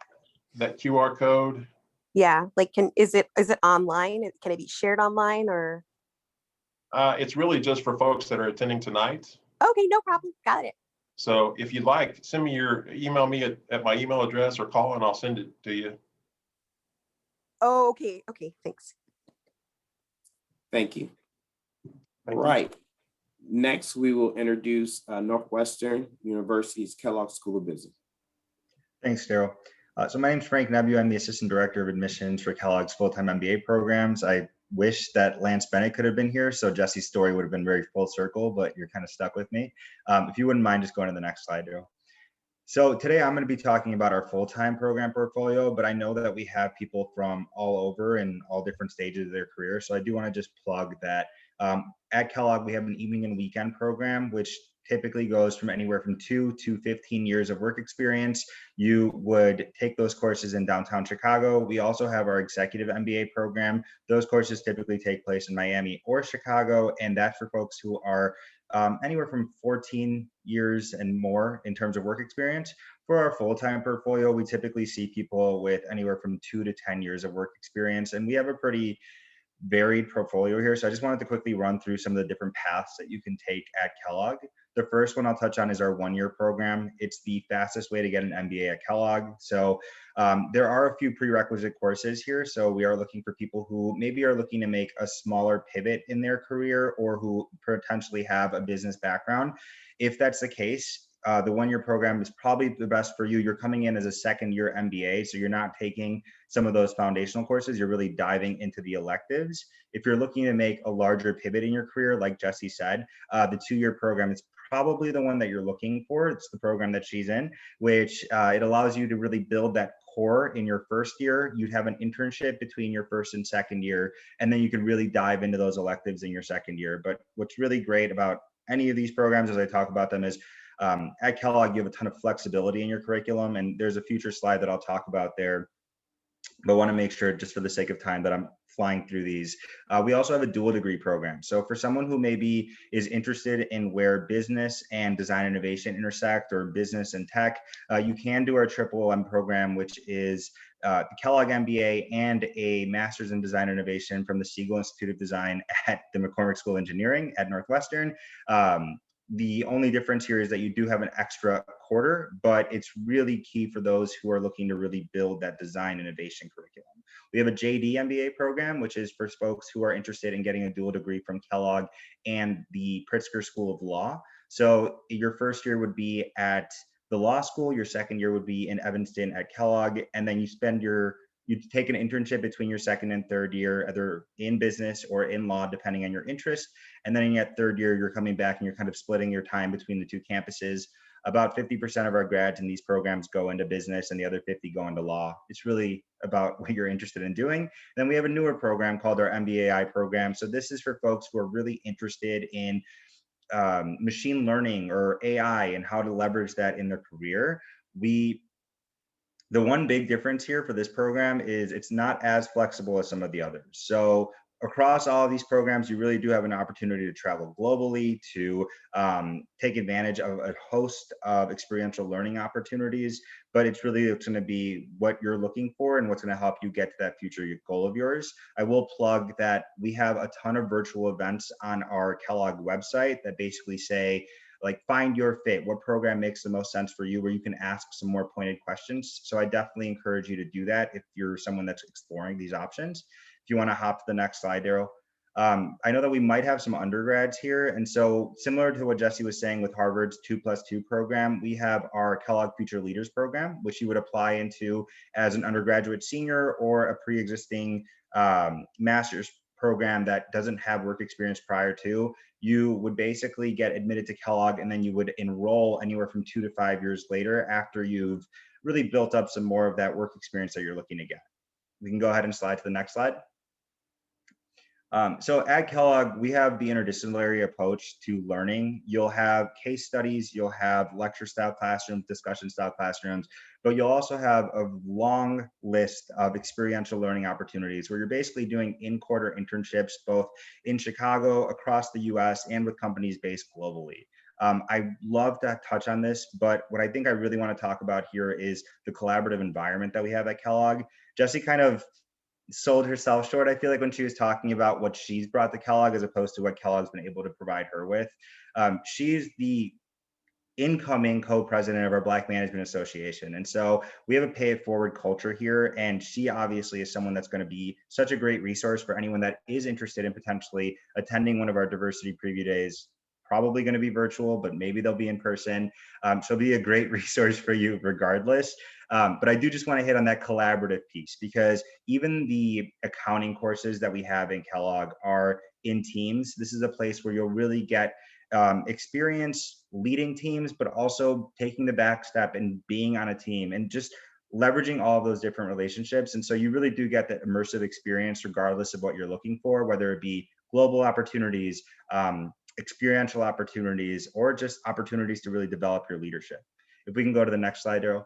that QR code. Yeah, like is it online? Can it be shared online or? It's really just for folks that are attending tonight. Okay, no problem. Got it. So if you'd like, send me email me at my email address or call and I'll send it to you. Oh, okay. Okay, thanks. Thank you. Thank you. Right. Next, we will introduce Northwestern University's Kellogg School of Business. Thanks, Daryl. So my name's Frank Nebu. I'm the Assistant Director of Admissions for Kellogg's full-time MBA programs. I wish that Lance Bennett could have been here, so Jessi's story would have been very full circle, but you're kind of stuck with me. If you wouldn't mind just going to the next slide, Daryl. So today I'm going to be talking about our full-time program portfolio, but I know that we have people from all over and all different stages of their career. So I do want to just plug that at Kellogg, we have an evening and weekend program, which typically goes from anywhere from 2 to 15 years of work experience. You would take those courses in downtown Chicago. We also have our executive MBA program. Those courses typically take place in Miami or Chicago, and that's for folks who are anywhere from 14 years and more in terms of work experience. For our full-time portfolio, we typically see people with anywhere from 2 to 10 years of work experience, and we have a pretty varied portfolio here. So I just wanted to quickly run through some of the different paths that you can take at Kellogg. The first one I'll touch on is our one-year program. It's the fastest way to get an MBA at Kellogg. So there are a few prerequisite courses here. So we are looking for people who maybe are looking to make a smaller pivot in their career or who potentially have a business background. If that's the case, the one-year program is probably the best for you. You're coming in as a second-year MBA, so you're not taking some of those foundational courses. You're really diving into the electives. If you're looking to make a larger pivot in your career, like Jessi said, the two-year program is probably the one that you're looking for. It's the program that she's in, which it allows you to really build that core in your first year. You'd have an internship between your first and second year, and then you can really dive into those electives in your second year. But what's really great about any of these programs as I talk about them is at Kellogg, you have a ton of flexibility in your curriculum, and there's a future slide that I'll talk about there, but I want to make sure, just for the sake of time, that I'm flying through these. We also have a dual degree program. So for someone who maybe is interested in where business and design innovation intersect, or business and tech, you can do our Triple M program, which is the Kellogg MBA and a Master's in Design Innovation from the Siegel Institute of Design at the McCormick School of Engineering at Northwestern. The only difference here is that you do have an extra quarter, but it's really key for those who are looking to really build that design innovation curriculum. We have a JD MBA program, which is for folks who are interested in getting a dual degree from Kellogg and the Pritzker School of Law. So your first year would be at the law school, your second year would be in Evanston at Kellogg, and then you take an internship between your second and third year, either in business or in law, depending on your interest. And then in your third year, you're coming back and you're kind of splitting your time between the two campuses. About 50% of our grads in these programs go into business and the other 50 go into law. It's really about what you're interested in doing. Then we have a newer program called our MBAI program. So this is for folks who are really interested in machine learning or AI and how to leverage that in their career. The one big difference here for this program is it's not as flexible as some of the others. So across all of these programs, you really do have an opportunity to travel globally, to take advantage of a host of experiential learning opportunities, but it's going to be what you're looking for and what's going to help you get to that future goal of yours. I will plug that we have a ton of virtual events on our Kellogg website that basically say, like, find your fit, what program makes the most sense for you, where you can ask some more pointed questions. So I definitely encourage you to do that if you're someone that's exploring these options. If you want to hop to the next slide, Daryl. I know that we might have some undergrads here. And so similar to what Jessi was saying with Harvard's 2+2 program, we have our Kellogg Future Leaders program, which you would apply into as an undergraduate senior or a pre-existing master's program that doesn't have work experience prior to. You would basically get admitted to Kellogg, and then you would enroll anywhere from 2 to 5 years later after you've really built up some more of that work experience that you're looking to get. We can go ahead and slide to the next slide. So at Kellogg, we have the interdisciplinary approach to learning. You'll have case studies, you'll have lecture style classrooms, discussion style classrooms, but you'll also have a long list of experiential learning opportunities where you're basically doing in-quarter internships, both in Chicago, across the US, and with companies based globally. I love to touch on this, but what I think I really want to talk about here is the collaborative environment that we have at Kellogg. Jessi kind of sold herself short, I feel like, when she was talking about what she's brought to Kellogg as opposed to what Kellogg's been able to provide her with. She's the incoming co-president of our Black Management Association. And so we have a pay it forward culture here. And she obviously is someone that's going to be such a great resource for anyone that is interested in potentially attending one of our diversity preview days probably going to be virtual, but maybe they'll be in person. So it'll be a great resource for you regardless. But I do just want to hit on that collaborative piece, because even the accounting courses that we have in Kellogg are in teams. This is a place where you'll really get experience leading teams, but also taking the back step and being on a team and just leveraging all of those different relationships. And so you really do get that immersive experience regardless of what you're looking for, whether it be global opportunities, experiential opportunities, or just opportunities to really develop your leadership. If we can go to the next slide, Daryl.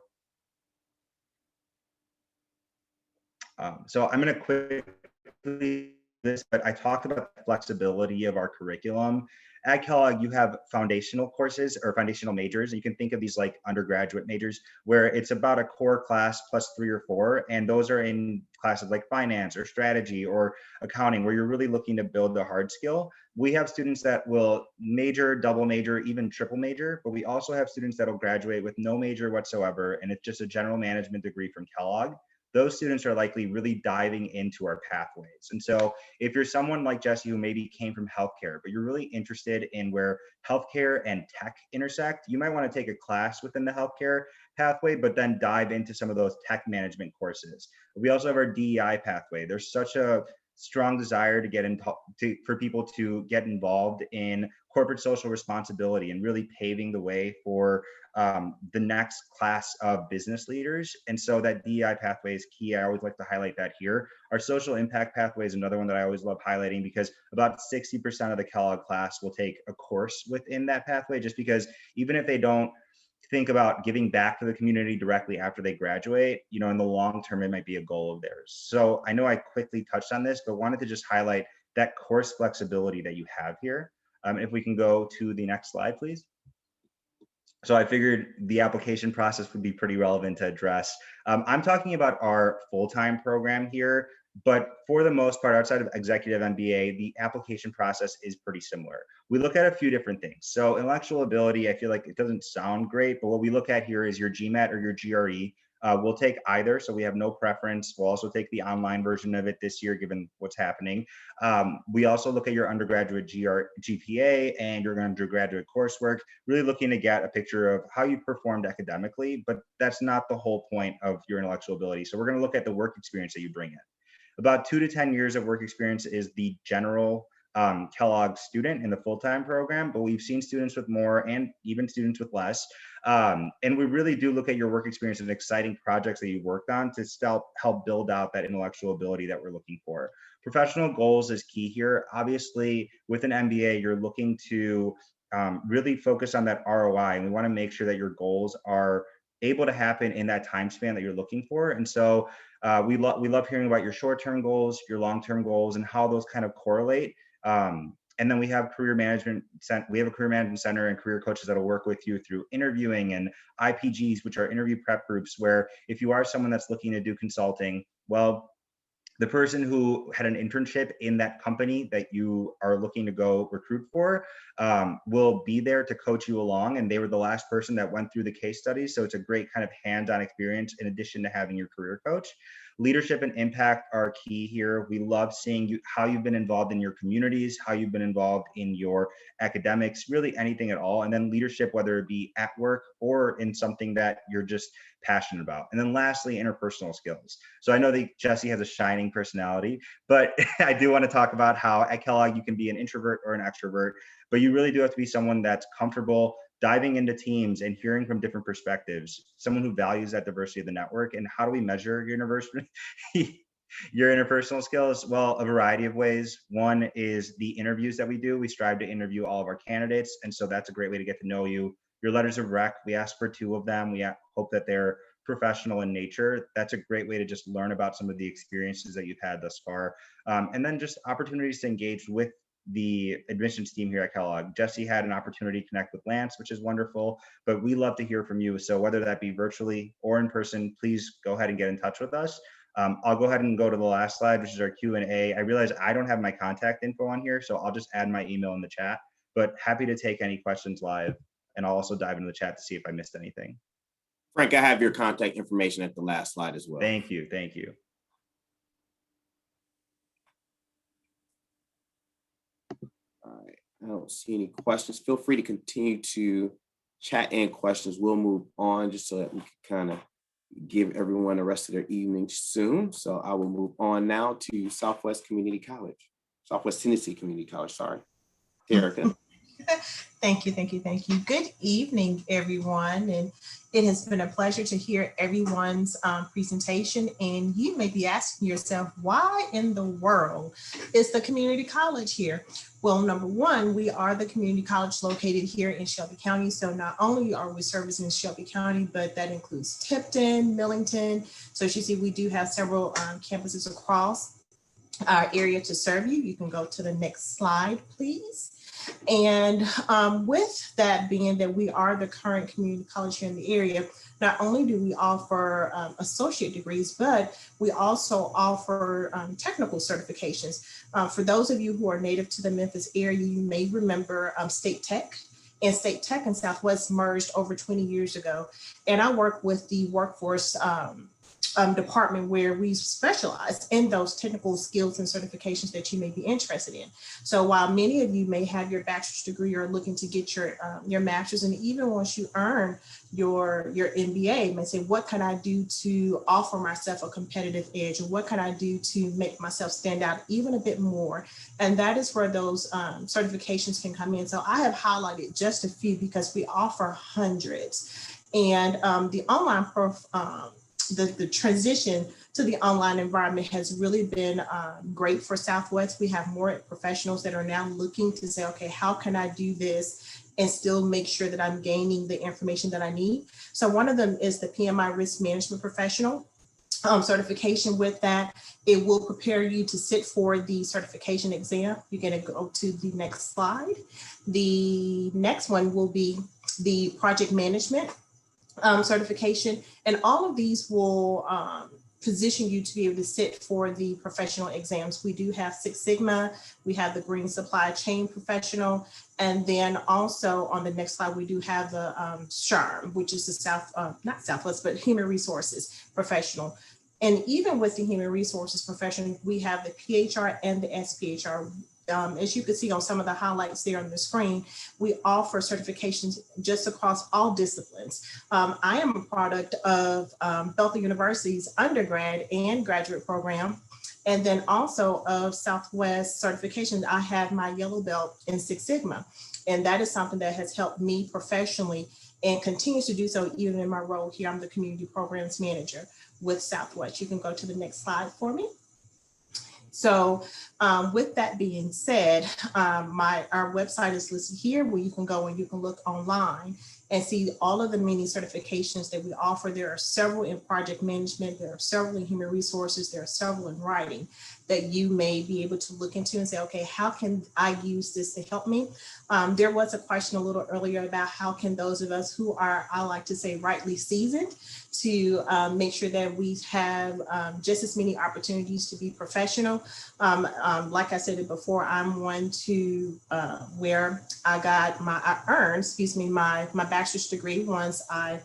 So I'm going to quickly this, but I talked about the flexibility of our curriculum. At Kellogg, you have foundational courses or foundational majors. And you can think of these like undergraduate majors, where it's about a core class plus 3 or 4. And those are in classes like finance or strategy or accounting, where you're really looking to build the hard skill. We have students that will major, double major, even triple major, but we also have students that will graduate with no major whatsoever. And it's just a general management degree from Kellogg. Those students are likely really diving into our pathways. And so if you're someone like Jessi, who maybe came from healthcare, but you're really interested in where healthcare and tech intersect, you might want to take a class within the healthcare pathway, but then dive into some of those tech management courses. We also have our DEI pathway. There's such a strong desire to get into for people to get involved in corporate social responsibility and really paving the way for the next class of business leaders. And so that DEI pathway is key. I always like to highlight that here. Our social impact pathway is another one that I always love highlighting, because about 60% of the Kellogg class will take a course within that pathway, just because even if they don't think about giving back to the community directly after they graduate, you know, in the long term, it might be a goal of theirs. So I know I quickly touched on this, but wanted to just highlight that course flexibility that you have here. If we can go to the next slide, please. So I figured the application process would be pretty relevant to address. I'm talking about our full-time program here, but for the most part, outside of executive MBA, the application process is pretty similar. We look at a few different things. So intellectual ability, I feel like it doesn't sound great, but what we look at here is your GMAT or your GRE. We'll take either, so we have no preference. We'll also take the online version of it this year, given what's happening. We also look at your undergraduate GPA and your undergraduate coursework, really looking to get a picture of how you performed academically, but that's not the whole point of your intellectual ability. So we're going to look at the work experience that you bring in. About 2 to 10 years of work experience is the general Kellogg student in the full-time program, but we've seen students with more and even students with less. And we really do look at your work experience and exciting projects that you worked on to help build out that intellectual ability that we're looking for. Professional goals is key here. Obviously, with an MBA, you're looking to really focus on that ROI, and we want to make sure that your goals are able to happen in that time span that you're looking for. And so we love hearing about your short-term goals, your long-term goals, and how those kind of correlate. And then we have a career management center and career coaches that'll work with you through interviewing, and IPGs, which are interview prep groups, where if you are someone that's looking to do consulting, well, the person who had an internship in that company that you are looking to go recruit for will be there to coach you along. And they were the last person that went through the case studies. So it's a great kind of hands-on experience in addition to having your career coach. Leadership and impact are key here. We love seeing how you've been involved in your communities, how you've been involved in your academics, really anything at all. And then leadership, whether it be at work or in something that you're just passionate about. And then lastly, interpersonal skills. So I know that Jessi has a shining personality, but I do want to talk about how at Kellogg you can be an introvert or an extrovert, but you really do have to be someone that's comfortable diving into teams and hearing from different perspectives, someone who values that diversity of the network. And how do we measure your interpersonal skills? Well, a variety of ways. One is the interviews that we do. We strive to interview all of our candidates. And so that's a great way to get to know you. Your letters of rec, we ask for 2 of them. We hope that they're professional in nature. That's a great way to just learn about some of the experiences that you've had thus far. And then just opportunities to engage with the admissions team here at Kellogg. Jessi had an opportunity to connect with Lance, which is wonderful, but we love to hear from you. So whether that be virtually or in person, please go ahead and get in touch with us. I'll go ahead and go to the last slide, which is our Q&A. I realize I don't have my contact info on here, so I'll just add my email in the chat, but happy to take any questions live. And I'll also dive into the chat to see if I missed anything. Frank, I have your contact information at the last slide as well. Thank you. Thank you. All right. I don't see any questions. Feel free to continue to chat in questions. We'll move on just so that we can kind of give everyone the rest of their evening soon. So I will move on now to Southwest Tennessee Community College, sorry. Terica. Thank you. Good evening, everyone. And it has been a pleasure to hear everyone's presentation. And you may be asking yourself, why in the world is the community college here? Well, number one, we are the community college located here in Shelby County. So not only are we servicing Shelby County, but that includes Tipton, Millington. So as you see, we do have several campuses across our area to serve you. You can go to the next slide, please. And with that being that we are the current community college here in the area, not only do we offer associate degrees, but we also offer technical certifications. For those of you who are native to the Memphis area, you may remember State Tech. And State Tech and Southwest merged over 20 years ago. And I work with the workforce department where we specialize in those technical skills and certifications that you may be interested in. So while many of you may have your bachelor's degree or looking to get your master's, and even once you earn your MBA, you may say, what can I do to offer myself a competitive edge? Or what can I do to make myself stand out even a bit more? And that is where those certifications can come in. So I have highlighted just a few because we offer hundreds. And the online the transition to the online environment has really been great for Southwest. We have more professionals that are now looking to say, okay, how can I do this and still make sure that I'm gaining the information that I need? So one of them is the PMI Risk Management Professional certification. With that, it will prepare you to sit for the certification exam. You're going to go to the next slide. The next one will be the project management certification, and all of these will position you to be able to sit for the professional exams. We do have Six Sigma, we have the Green Supply Chain Professional, and then also on the next slide we do have the SHRM, which is the not Southwest, but Human Resources Professional. And even with the Human Resources Professional, we have the PHR and the SPHR. As you can see on some of the highlights there on the screen, we offer certifications just across all disciplines. I am a product of Bethel University's undergrad and graduate program, and then also of Southwest certifications. I have my yellow belt in Six Sigma, and that is something that has helped me professionally and continues to do so even in my role here. I'm the community programs manager with Southwest. You can go to the next slide for me. So with that being said, our website is listed here where you can go and you can look online and see all of the many certifications that we offer. There are several in project management, there are several in human resources, there are several in writing that you may be able to look into and say, okay, how can I use this to help me? There was a question a little earlier about how can those of us who are, I like to say, rightly seasoned, to make sure that we have just as many opportunities to be professional. Like I said it before, I'm one to where I earned my bachelor's degree once I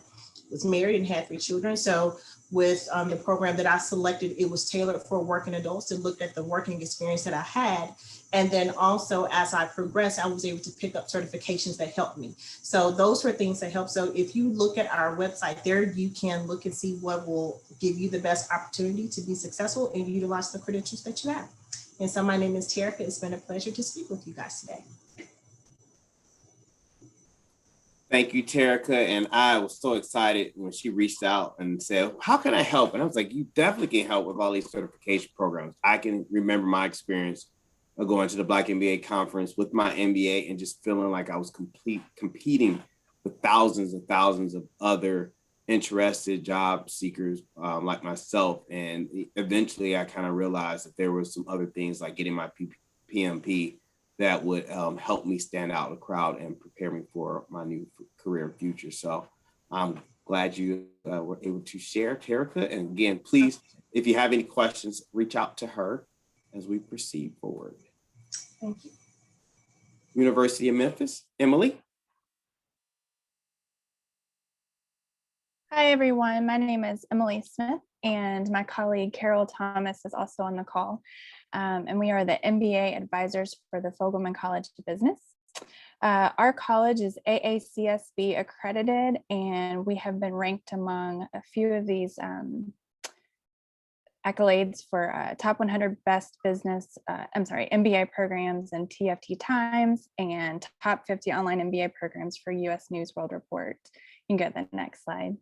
was married and had 3 children. So with the program that I selected, it was tailored for working adults. It looked at the working experience that I had. And then also as I progressed, I was able to pick up certifications that helped me. So those were things that help. So if you look at our website there, you can look and see what will give you the best opportunity to be successful and utilize the credentials that you have. And so my name is Terica. It's been a pleasure to speak with you guys today. Thank you, Terica. And I was so excited when she reached out and said, how can I help? And I was like, you definitely can help with all these certification programs. I can remember my experience of going to the Black MBA conference with my MBA and just feeling like I was competing with thousands and thousands of other interested job seekers like myself. And eventually I kind of realized that there were some other things like getting my PMP that would help me stand out in the crowd and prepare me for my new career and future. So I'm glad you were able to share, Terica. And again, please, if you have any questions, reach out to her as we proceed forward. Thank you. University of Memphis, Emily. Hi, everyone. My name is Emily Smith, and my colleague Carol Thomas is also on the call. And we are the MBA advisors for the Fogelman College of Business. Our college is AACSB accredited, and we have been ranked among a few of these accolades for top 100 best business, MBA programs in TFT Times, and top 50 online MBA programs for US News World Report. You can go to the next slide.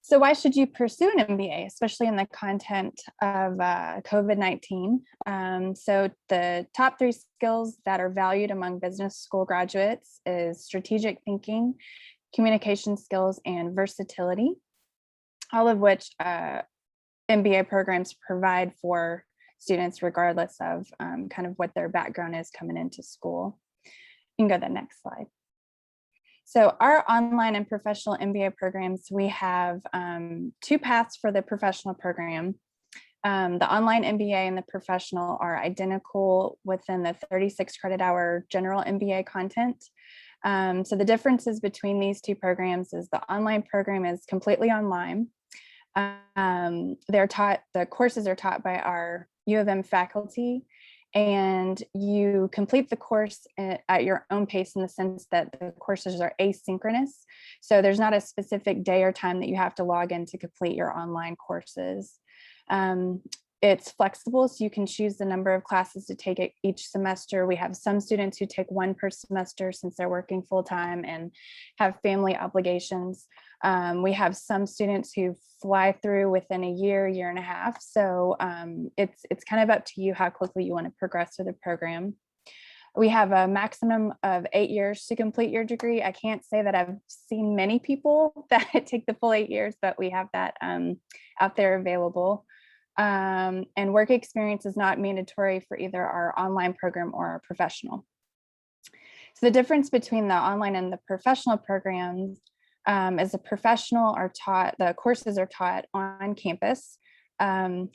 So why should you pursue an MBA, especially in the content of COVID-19? So the top 3 skills that are valued among business school graduates is strategic thinking, communication skills, and versatility, all of which MBA programs provide for students regardless of kind of what their background is coming into school. You can go to the next slide. So our online and professional MBA programs, we have 2 paths for the professional program. The online MBA and the professional are identical within the 36 credit hour general MBA content. So the differences between these 2 programs is the online program is completely online. The courses are taught by our U of M faculty, and you complete the course at your own pace in the sense that the courses are asynchronous. So there's not a specific day or time that you have to log in to complete your online courses. It's flexible, so you can choose the number of classes to take each semester. We have some students who take 1 per semester since they're working full-time and have family obligations. We have some students who fly through within a year, year and a half. So it's kind of up to you how quickly you want to progress through the program. We have a maximum of 8 years to complete your degree. I can't say that I've seen many people that take the full 8 years, but we have that out there available. And work experience is not mandatory for either our online program or our professional. So the difference between the online and the professional programs is the professional are taught, the courses are taught on campus.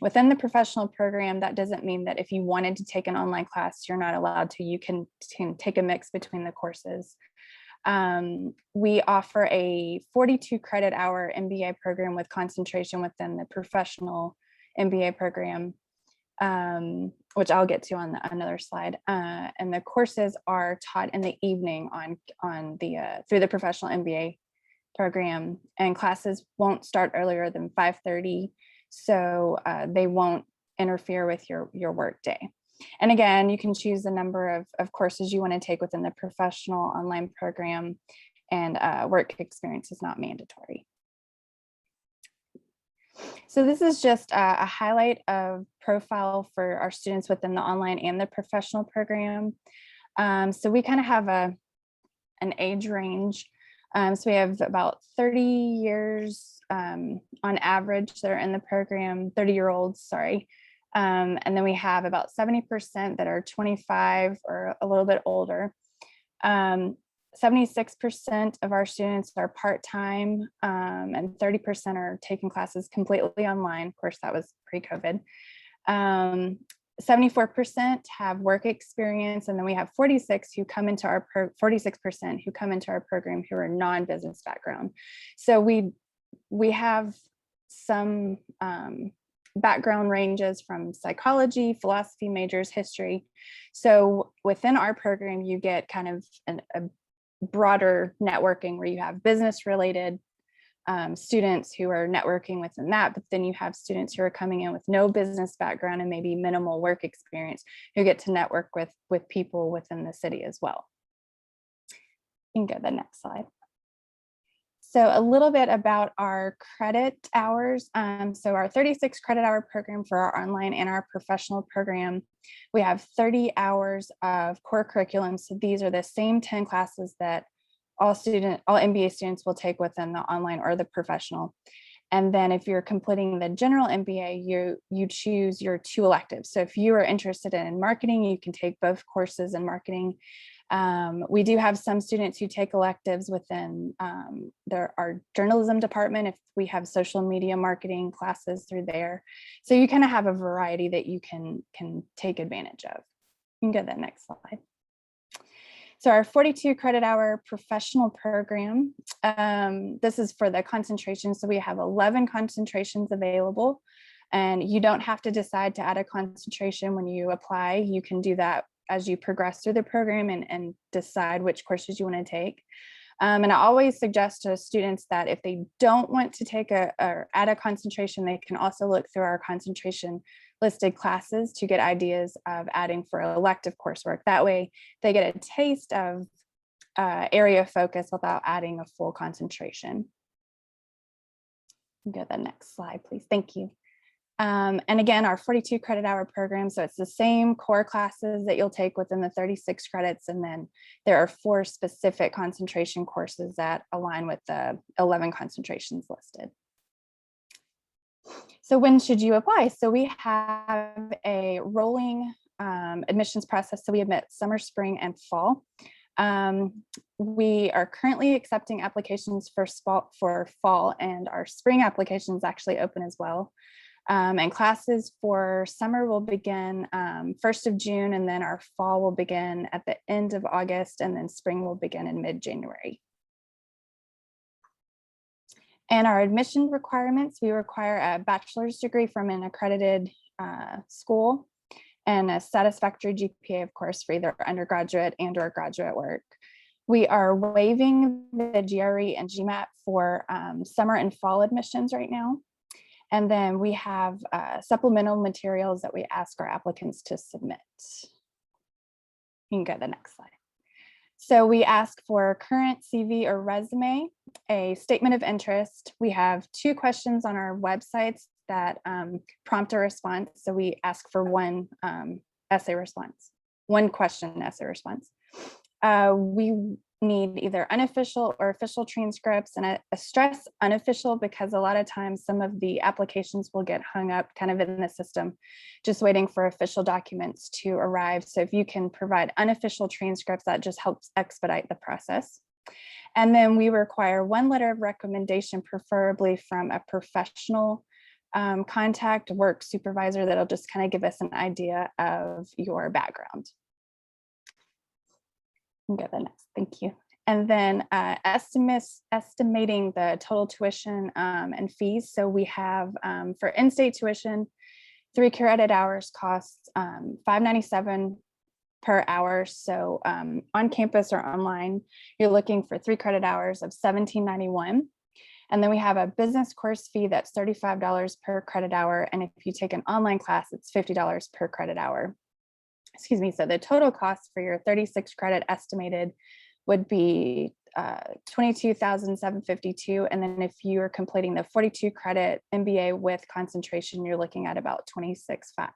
Within the professional program, that doesn't mean that if you wanted to take an online class, you're not allowed to. You can take a mix between the courses. We offer a 42 credit hour MBA program with concentration within the professional MBA program, which I'll get to on another slide. And the courses are taught in the evening through the professional MBA program, and classes won't start earlier than 5:30, so they won't interfere with your work day. And again, you can choose the number of courses you want to take within the professional online program, and work experience is not mandatory. So this is just a highlight of profile for our students within the online and the professional program. So we kind of have an age range. So we have about 30 years on average that are in the program, 30-year-olds, sorry. And then we have about 70% that are 25 or a little bit older. 76% of our students are part-time, and 30% are taking classes completely online. Of course, that was pre-COVID. 74% have work experience, and then we have 46% who come into our program who are non-business background. So we have some background ranges from psychology, philosophy majors, history. So within our program, you get kind of a broader networking where you have business related students who are networking within that, but then you have students who are coming in with no business background and maybe minimal work experience who get to network with people within the city as well. You can go to the next slide. So a little bit about our credit hours. So our 36 credit hour program for our online and our professional program, we have 30 hours of core curriculum. So these are the same 10 classes that all MBA students will take within the online or the professional. And then if you're completing the general MBA, you choose your 2 electives. So if you are interested in marketing, you can take both courses in marketing. We do have some students who take electives within our journalism department if we have social media marketing classes through there. So you kind of have a variety that you can take advantage of. You can go to the next slide. So our 42 credit hour professional program, this is for the concentration. So we have 11 concentrations available, and you don't have to decide to add a concentration when you apply. You can do that as you progress through the program and decide which courses you want to take. And I always suggest to students that if they don't want to take or add a concentration, they can also look through our concentration listed classes to get ideas of adding for elective coursework. That way they get a taste of area of focus without adding a full concentration. Go to the next slide, please. Thank you. And again, our 42 credit hour program. So it's the same core classes that you'll take within the 36 credits. And then there are 4 specific concentration courses that align with the 11 concentrations listed. So when should you apply? So we have a rolling admissions process. So we admit summer, spring, and fall. We are currently accepting applications for fall, and our spring application is actually open as well. And classes for summer will begin 1st of June, and then our fall will begin at the end of August, and then spring will begin in mid-January. And our admission requirements, we require a bachelor's degree from an accredited school and a satisfactory GPA, of course, for either undergraduate and or graduate work. We are waiving the GRE and GMAT for summer and fall admissions right now. And then we have supplemental materials that we ask our applicants to submit. You can go to the next slide. So we ask for a current CV or resume, a statement of interest. We have 2 questions on our websites that prompt a response. So we ask for one essay response, one question essay response. We need either unofficial or official transcripts, and I stress unofficial because a lot of times some of the applications will get hung up kind of in the system, just waiting for official documents to arrive. So if you can provide unofficial transcripts, that just helps expedite the process. And then we require 1 letter of recommendation, preferably from a professional contact work supervisor that'll just kind of give us an idea of your background. Go to the next, thank you. And then estimating the total tuition and fees. So we have for in-state tuition, 3 credit hours costs $5.97 per hour. So on campus or online, you're looking for 3 credit hours of $17.91. And then we have a business course fee that's $35 per credit hour. And if you take an online class, it's $50 per credit hour. Excuse me. So the total cost for your 36 credit estimated would be $22,752. And then if you are completing the 42 credit MBA with concentration, you're looking at about $26,500.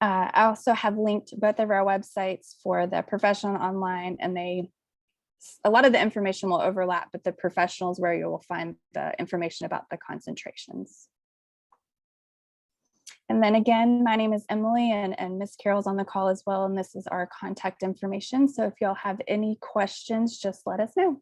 I also have linked both of our websites for the professional and online, and a lot of the information will overlap, but the professional is where you will find the information about the concentrations. And then again, my name is Emily, and Miss Carol's on the call as well, and this is our contact information. So if y'all have any questions, just let us know.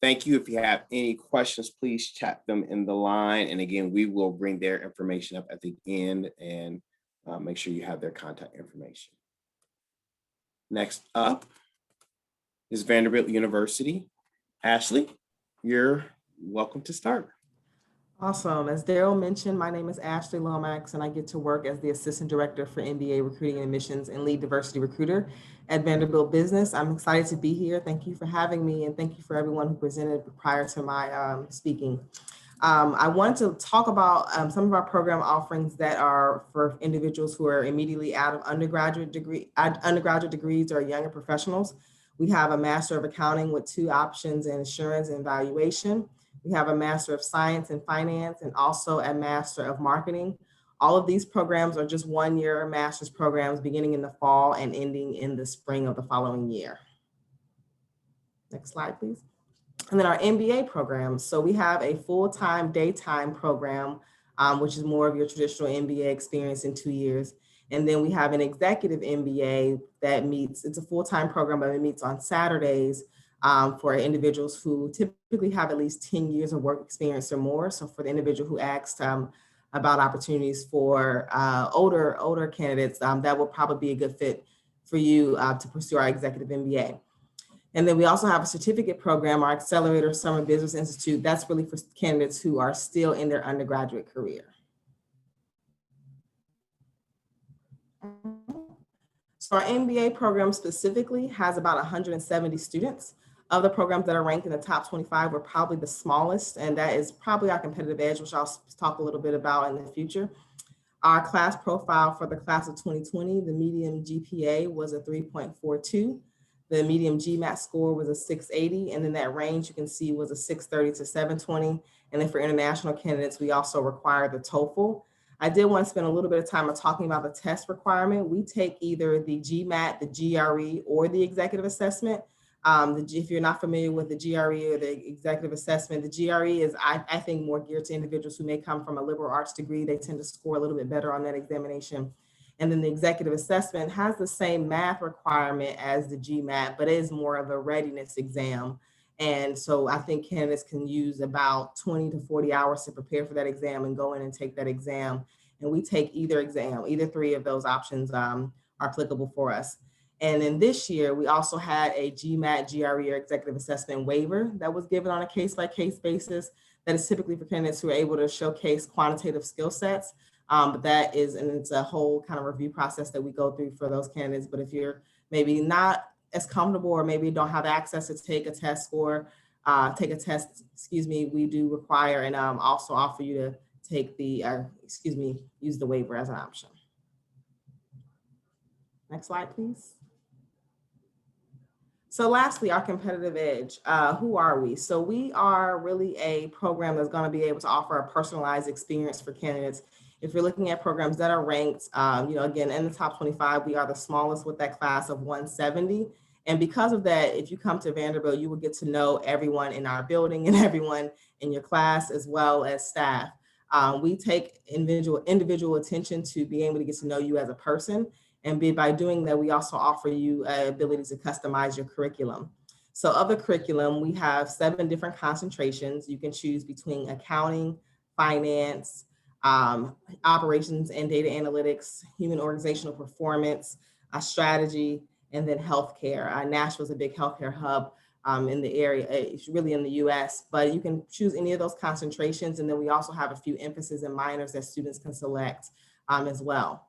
Thank you. If you have any questions, please chat them in the line. And again, we will bring their information up at the end and make sure you have their contact information. Next up is Vanderbilt University. Ashley, you're welcome to start. Awesome. As Daryl mentioned, my name is Ashley Lomax, and I get to work as the Assistant Director for MBA Recruiting and Admissions and Lead Diversity Recruiter at Vanderbilt Business. I'm excited to be here. Thank you for having me, and thank you for everyone who presented prior to my speaking. I wanted to talk about some of our program offerings that are for individuals who are immediately out of undergraduate degrees or younger professionals. We have a Master of Accounting with 2 options in Insurance and Valuation. We have a Master of Science and Finance, and also a Master of Marketing. All of these programs are just 1-year master's programs beginning in the fall and ending in the spring of the following year. Next slide, please. And then our MBA programs. So we have a full-time daytime program, which is more of your traditional MBA experience in 2 years. And then we have an executive MBA that meets, it's a full-time program, but it meets on Saturdays for individuals who typically have at least 10 years of work experience or more. So for the individual who asked about opportunities for older candidates, that will probably be a good fit for you to pursue our executive MBA. And then we also have a certificate program, our Accelerator Summer Business Institute. That's really for candidates who are still in their undergraduate career. So our MBA program specifically has about 170 students. Of the programs that are ranked in the top 25, we're probably the smallest, and that is probably our competitive edge, which I'll talk a little bit about in the future. Our class profile for the class of 2020, the median GPA was a 3.42. The median GMAT score was a 680, and then that range you can see was a 630 to 720. And then for international candidates, we also require the TOEFL. I did want to spend a little bit of time on talking about the test requirement. We take either the GMAT, the GRE, or the executive assessment. If you're not familiar with the GRE or the executive assessment, the GRE is, I think, more geared to individuals who may come from a liberal arts degree. They tend to score a little bit better on that examination. And then the executive assessment has the same math requirement as the GMAT, but it is more of a readiness exam. And so I think candidates can use about 20 to 40 hours to prepare for that exam and go in and take that exam. And we take either exam, either three of those options are applicable for us. And then this year, we also had a GMAT, GRE, or executive assessment waiver that was given on a case-by-case basis. That is typically for candidates who are able to showcase quantitative skill sets. But that is, and it's a whole kind of review process that we go through for those candidates. But if you're maybe not as comfortable or maybe don't have access to take a test, we do require and also offer you to take the, use the waiver as an option. Next slide, please. So lastly, our competitive edge. Who are we? So we are really a program that's going to be able to offer a personalized experience for candidates. If you're looking at programs that are ranked, again, in the top 25, we are the smallest with that class of 170. And because of that, if you come to Vanderbilt, you will get to know everyone in our building and everyone in your class, as well as staff. We take individual attention to being able to get to know you as a person. And by doing that, we also offer you ability to customize your curriculum. So of the curriculum, we have 7 different concentrations. You can choose between accounting, finance, operations and data analytics, human organizational performance, strategy, and then healthcare. Nashville is a big healthcare hub in the area. It's really in the US, but you can choose any of those concentrations. And then we also have a few emphases and minors that students can select as well.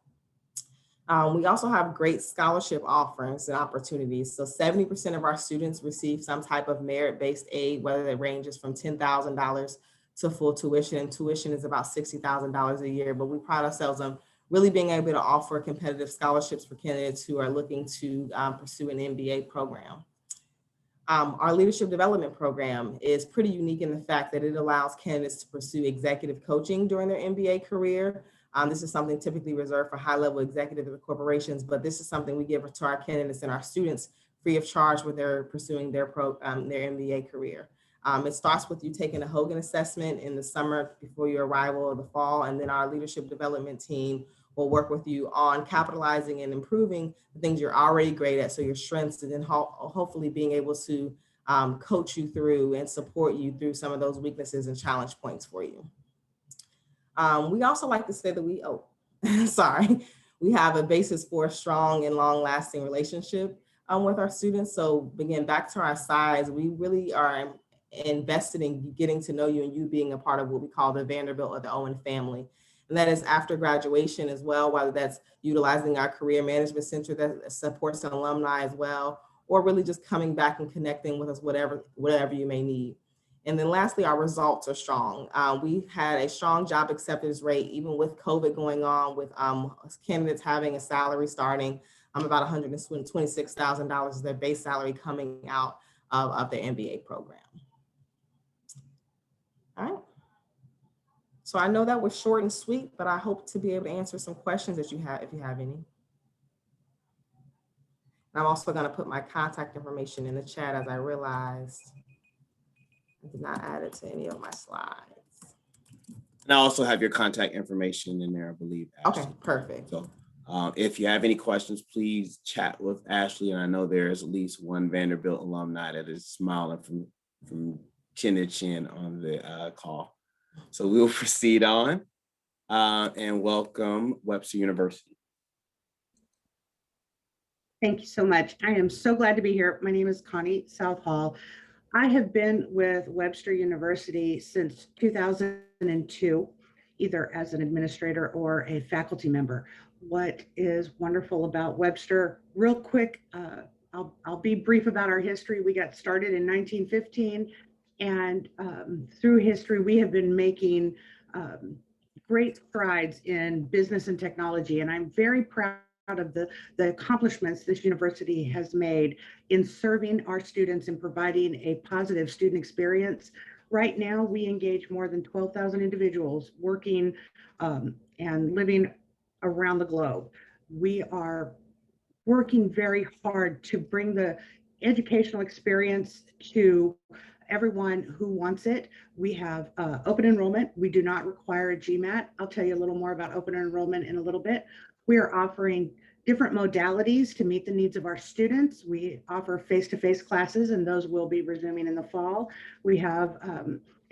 We also have great scholarship offerings and opportunities. So 70% of our students receive some type of merit-based aid, whether it ranges from $10,000 to full tuition. And tuition is about $60,000 a year, but we pride ourselves on really being able to offer competitive scholarships for candidates who are looking to pursue an MBA program. Our leadership development program is pretty unique in the fact that it allows candidates to pursue executive coaching during their MBA career. This is something typically reserved for high-level executives of corporations, but this is something we give to our candidates and our students free of charge when they're pursuing their MBA career. It starts with you taking a Hogan assessment in the summer before your arrival or the fall, and then our leadership development team will work with you on capitalizing and improving the things you're already great at, so your strengths, and then hopefully being able to coach you through and support you through some of those weaknesses and challenge points for you. We also like to say that we have a basis for a strong and long-lasting relationship with our students. So again, back to our size, we really are invested in getting to know you and you being a part of what we call the Vanderbilt or the Owen family. And that is after graduation as well, whether that's utilizing our career management center that supports an alumni as well, or really just coming back and connecting with us, whatever you may need. And then lastly, our results are strong. We had a strong job acceptance rate, even with COVID going on, with candidates having a salary starting about $126,000 is their base salary coming out of their MBA program. All right. So I know that was short and sweet, but I hope to be able to answer some questions that you have, if you have any. And I'm also going to put my contact information in the chat, as I realized I did not add it to any of my slides. And I also have your contact information in there, I believe, Ashley. Okay, perfect. So if you have any questions, please chat with Ashley. And I know there's at least one Vanderbilt alumni that is smiling from chin to chin on the call. So we'll proceed on and welcome Webster University. Thank you so much. I am so glad to be here. My name is Connie Southall. I have been with Webster University since 2002, either as an administrator or a faculty member. What is wonderful about Webster, real quick, I'll be brief about our history. We got started in 1915, and through history, we have been making great strides in business and technology, and I'm very proud of the accomplishments this university has made in serving our students and providing a positive student experience. Right now, we engage more than 12,000 individuals working and living around the globe. We are working very hard to bring the educational experience to everyone who wants it. We have open enrollment. We do not require a GMAT. I'll tell you a little more about open enrollment in a little bit. We are offering different modalities to meet the needs of our students. We offer face-to-face classes, and those will be resuming in the fall. We have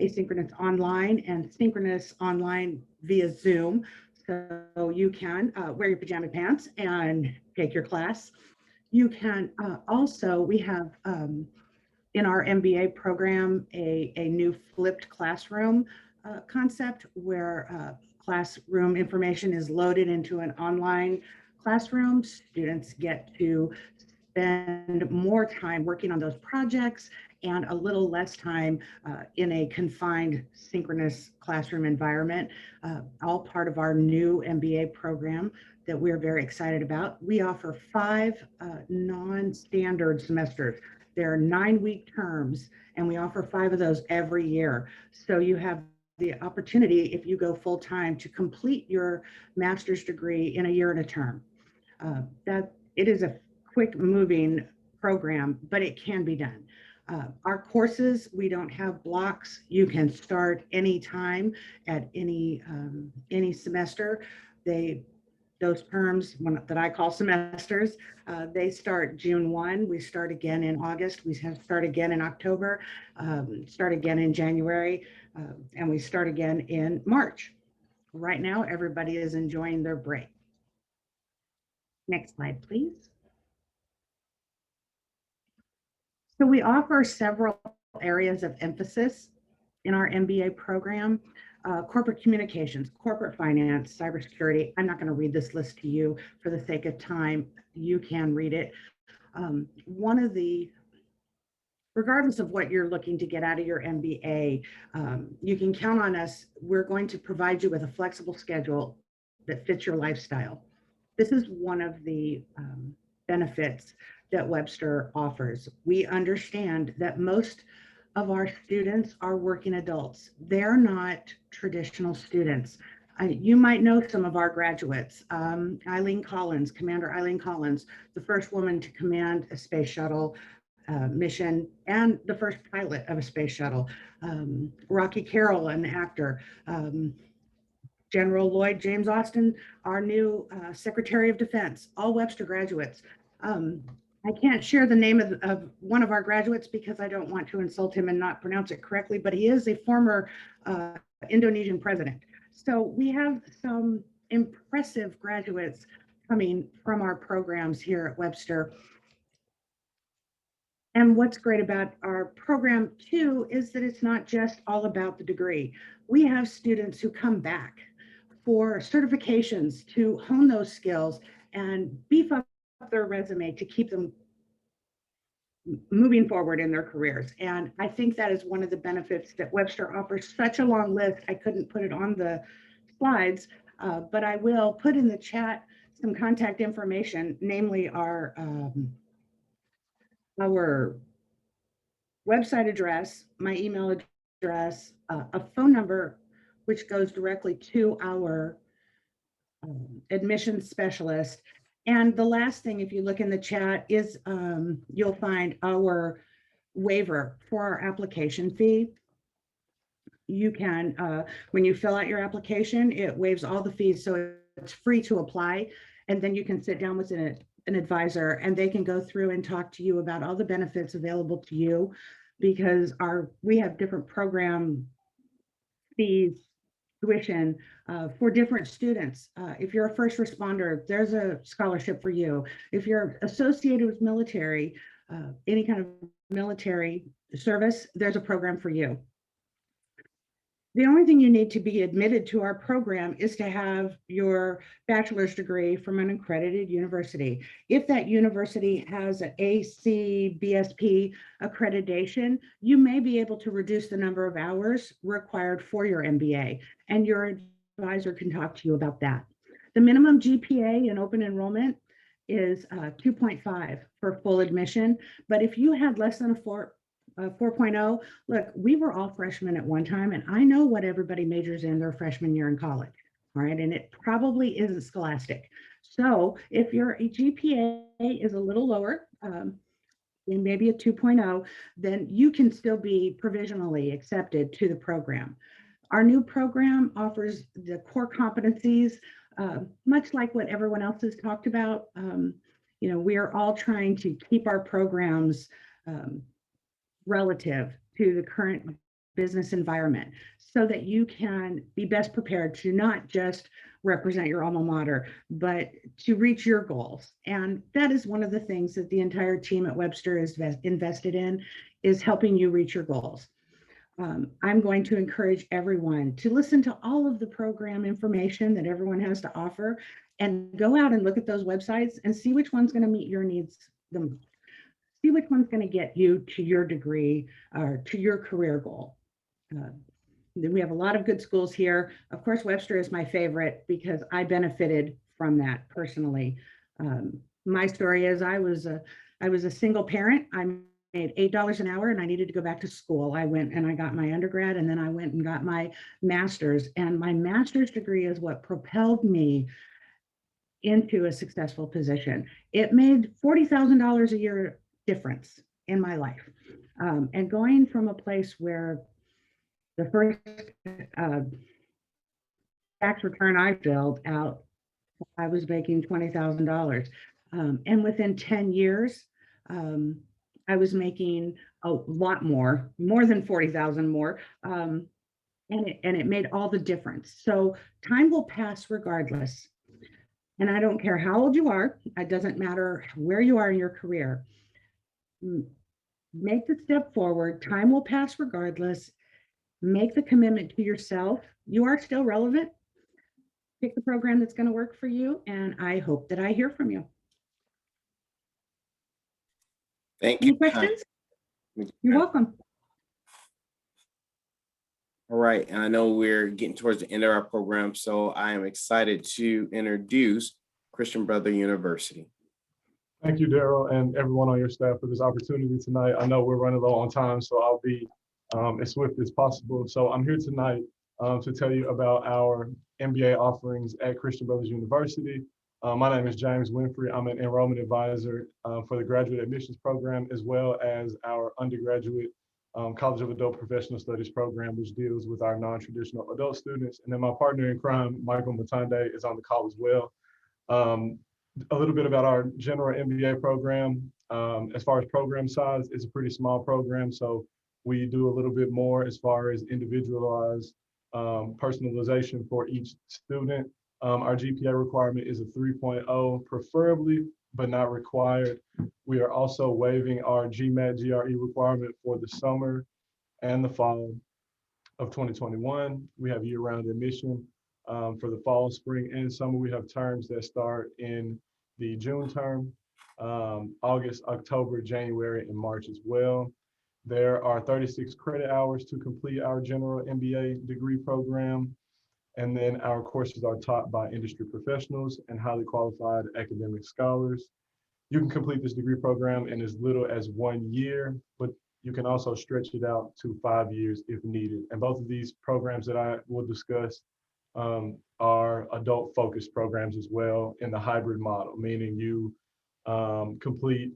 asynchronous online and synchronous online via Zoom. So you can wear your pajama pants and take your class. You can also, we have in our MBA program, a new flipped classroom concept where classroom information is loaded into an online classroom. Students get to spend more time working on those projects and a little less time in a confined synchronous classroom environment, all part of our new MBA program that we're very excited about. We offer 5 non-standard semesters. There are 9-week terms, and we offer 5 of those every year. So you have the opportunity, if you go full time, to complete your master's degree in a year and a term. That it is a quick moving program, but it can be done. Our courses, we don't have blocks. You can start anytime at any semester. Those terms that I call semesters, they start June 1. We start again in August. We start again in October, start again in January, and we start again in March. Right now, everybody is enjoying their break. Next slide, please. So we offer several areas of emphasis in our MBA program. Corporate communications, corporate finance, cybersecurity. I'm not going to read this list to you for the sake of time. You can read it. Regardless of what you're looking to get out of your MBA, you can count on us. We're going to provide you with a flexible schedule that fits your lifestyle. This is one of the benefits that Webster offers. We understand that most of our students are working adults. They're not traditional students. You might know some of our graduates. Eileen Collins, Commander Eileen Collins, the first woman to command a space shuttle mission and the first pilot of a space shuttle. Rocky Carroll, an actor. General Lloyd James Austin, our new Secretary of Defense, all Webster graduates. I can't share the name of one of our graduates because I don't want to insult him and not pronounce it correctly, but he is a former Indonesian president. So we have some impressive graduates coming from our programs here at Webster. And what's great about our program too is that it's not just all about the degree. We have students who come back for certifications to hone those skills and beef up their resume to keep them moving forward in their careers. And I think that is one of the benefits that Webster offers. Such a long list, I couldn't put it on the slides, but I will put in the chat some contact information, namely our website address, my email address, a phone number, which goes directly to our admissions specialist. And the last thing, if you look in the chat, is you'll find our waiver for our application fee. You can, when you fill out your application, it waives all the fees, so it's free to apply. And then you can sit down with an advisor and they can go through and talk to you about all the benefits available to you, because we have different program fees tuition for different students. If you're a first responder, there's a scholarship for you. If you're associated with military, any kind of military service, there's a program for you. The only thing you need to be admitted to our program is to have your bachelor's degree from an accredited university. If that university has an ACBSP accreditation, you may be able to reduce the number of hours required for your MBA, and your advisor can talk to you about that. The minimum GPA in open enrollment is 2.5 for full admission, but if you had less than a 4.0, look, we were all freshmen at one time, and I know what everybody majors in their freshman year in college, all right? And it probably isn't scholastic. So if your GPA is a little lower, maybe a 2.0, then you can still be provisionally accepted to the program. Our new program offers the core competencies, much like what everyone else has talked about. You know, we are all trying to keep our programs relative to the current business environment so that you can be best prepared to not just represent your alma mater, but to reach your goals. And that is one of the things that the entire team at Webster is invested in, is helping you reach your goals. I'm going to encourage everyone to listen to all of the program information that everyone has to offer and go out and look at those websites and see which one's going to meet your needs the most. See which one's going to get you to your degree or to your career goal. Then we have a lot of good schools here. Of course, Webster is my favorite because I benefited from that personally. My story is I was a single parent. I made $8 an hour and I needed to go back to school. I went and I got my undergrad, and then I went and got my master's. And my master's degree is what propelled me into a successful position. It made $40,000 a year difference in my life. And going from a place where the first tax return I filled out, I was making $20,000. And within 10 years, I was making a lot more than 40,000 more. And it made all the difference. So time will pass regardless. And I don't care how old you are, it doesn't matter where you are in your career. Make the step forward. Time will pass regardless. Make the commitment to yourself. You are still relevant. Pick the program that's going to work for you, and I hope that I hear from you. Thank Any you. questions? You're welcome. All right, and I know we're getting towards the end of our program, so I am excited to introduce Christian Brother University. Thank you, Daryl, and everyone on your staff for this opportunity tonight. I know we're running low on time, so I'll be as swift as possible. So I'm here tonight to tell you about our MBA offerings at Christian Brothers University. My name is James Winfrey. I'm an enrollment advisor for the graduate admissions program, as well as our undergraduate College of Adult Professional Studies program, which deals with our non-traditional adult students. And then my partner in crime, Michael Matande, is on the call as well. A little bit about our general MBA program. As far as program size, it's a pretty small program. So we do a little bit more as far as individualized personalization for each student. Our GPA requirement is a 3.0, preferably, but not required. We are also waiving our GMAT GRE requirement for the summer and the fall of 2021. We have year-round admission for the fall, spring, and summer. We have terms that start in the June term, August, October, January, and March as well. There are 36 credit hours to complete our general MBA degree program. And then our courses are taught by industry professionals and highly qualified academic scholars. You can complete this degree program in as little as 1 year, but you can also stretch it out to 5 years if needed. And both of these programs that I will discuss are adult focused programs as well in the hybrid model, meaning you complete,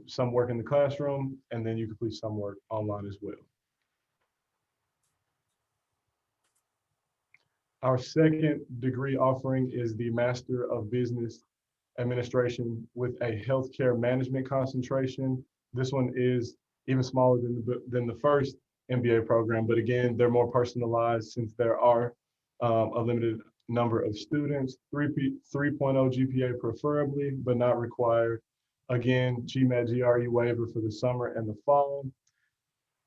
some work in the classroom and then you complete some work online as well. Our second degree offering is the Master of Business Administration with a healthcare management concentration. This one is even smaller than the first MBA program, but again, they're more personalized since there are a limited number of students, 3.0 GPA preferably, but not required. Again, GMAT GRE waiver for the summer and the fall.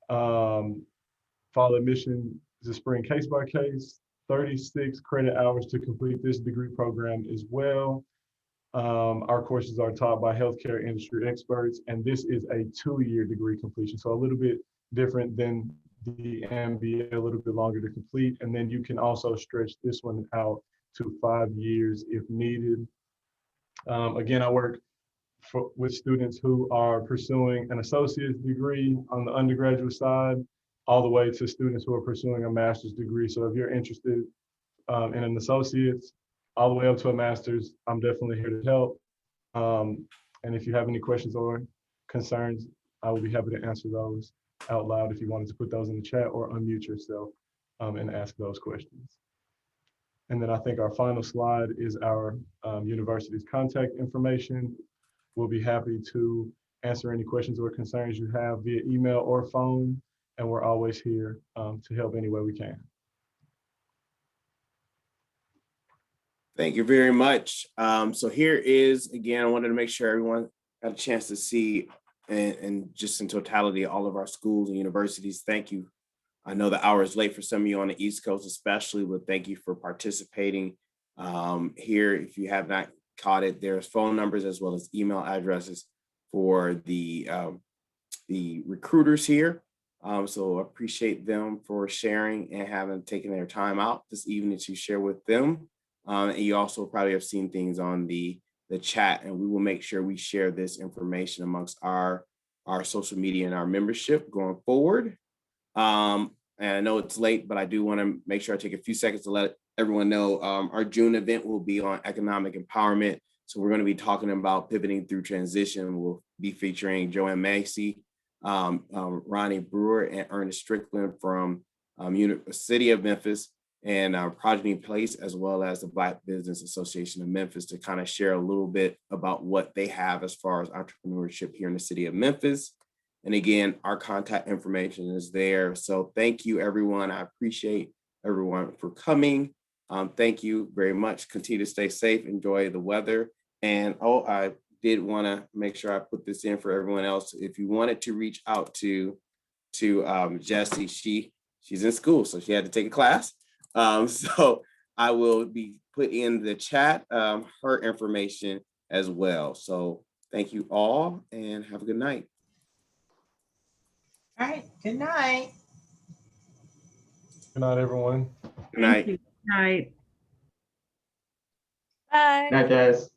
Fall admission is a spring case by case, 36 credit hours to complete this degree program as well. Our courses are taught by healthcare industry experts, and this is a 2-year degree completion. So a little bit different than the MBA, a little bit longer to complete. And then you can also stretch this one out to 5 years if needed. Again, I work with students who are pursuing an associate's degree on the undergraduate side, all the way to students who are pursuing a master's degree. So if you're interested in an associate's, all the way up to a master's, I'm definitely here to help. And if you have any questions or concerns, I will be happy to answer those out loud if you wanted to put those in the chat or unmute yourself and ask those questions. And then I think our final slide is our university's contact information. We'll be happy to answer any questions or concerns you have via email or phone, and we're always here to help any way we can. Thank you very much. So here is, again, I wanted to make sure everyone got a chance to see and just in totality, all of our schools and universities. Thank you. I know the hour is late for some of you on the East Coast, especially, but thank you for participating here. If you have not caught it, there's phone numbers as well as email addresses for the recruiters here. So appreciate them for sharing and having taken their time out this evening to share with them. And you also probably have seen things on the chat, and we will make sure we share this information amongst our social media and our membership going forward. And I know it's late, but I do want to make sure I take a few seconds to let everyone know our June event will be on economic empowerment. So we're going to be talking about pivoting through transition. We'll be featuring Joanne Macy, Ronnie Brewer, and Ernest Strickland from City of Memphis and Progeny Place, as well as the Black Business Association of Memphis, to kind of share a little bit about what they have as far as entrepreneurship here in the city of Memphis. And again, our contact information is there. So thank you, everyone. I appreciate everyone for coming. Thank you very much. Continue to stay safe, enjoy the weather. And I did want to make sure I put this in for everyone else. If you wanted to reach out to Jessi, she's in school, so she had to take a class. So I will be put in the chat her information as well. So thank you all and have a good night. All right, good night. Good night, everyone. Good night. Night. Bye. Night, guys.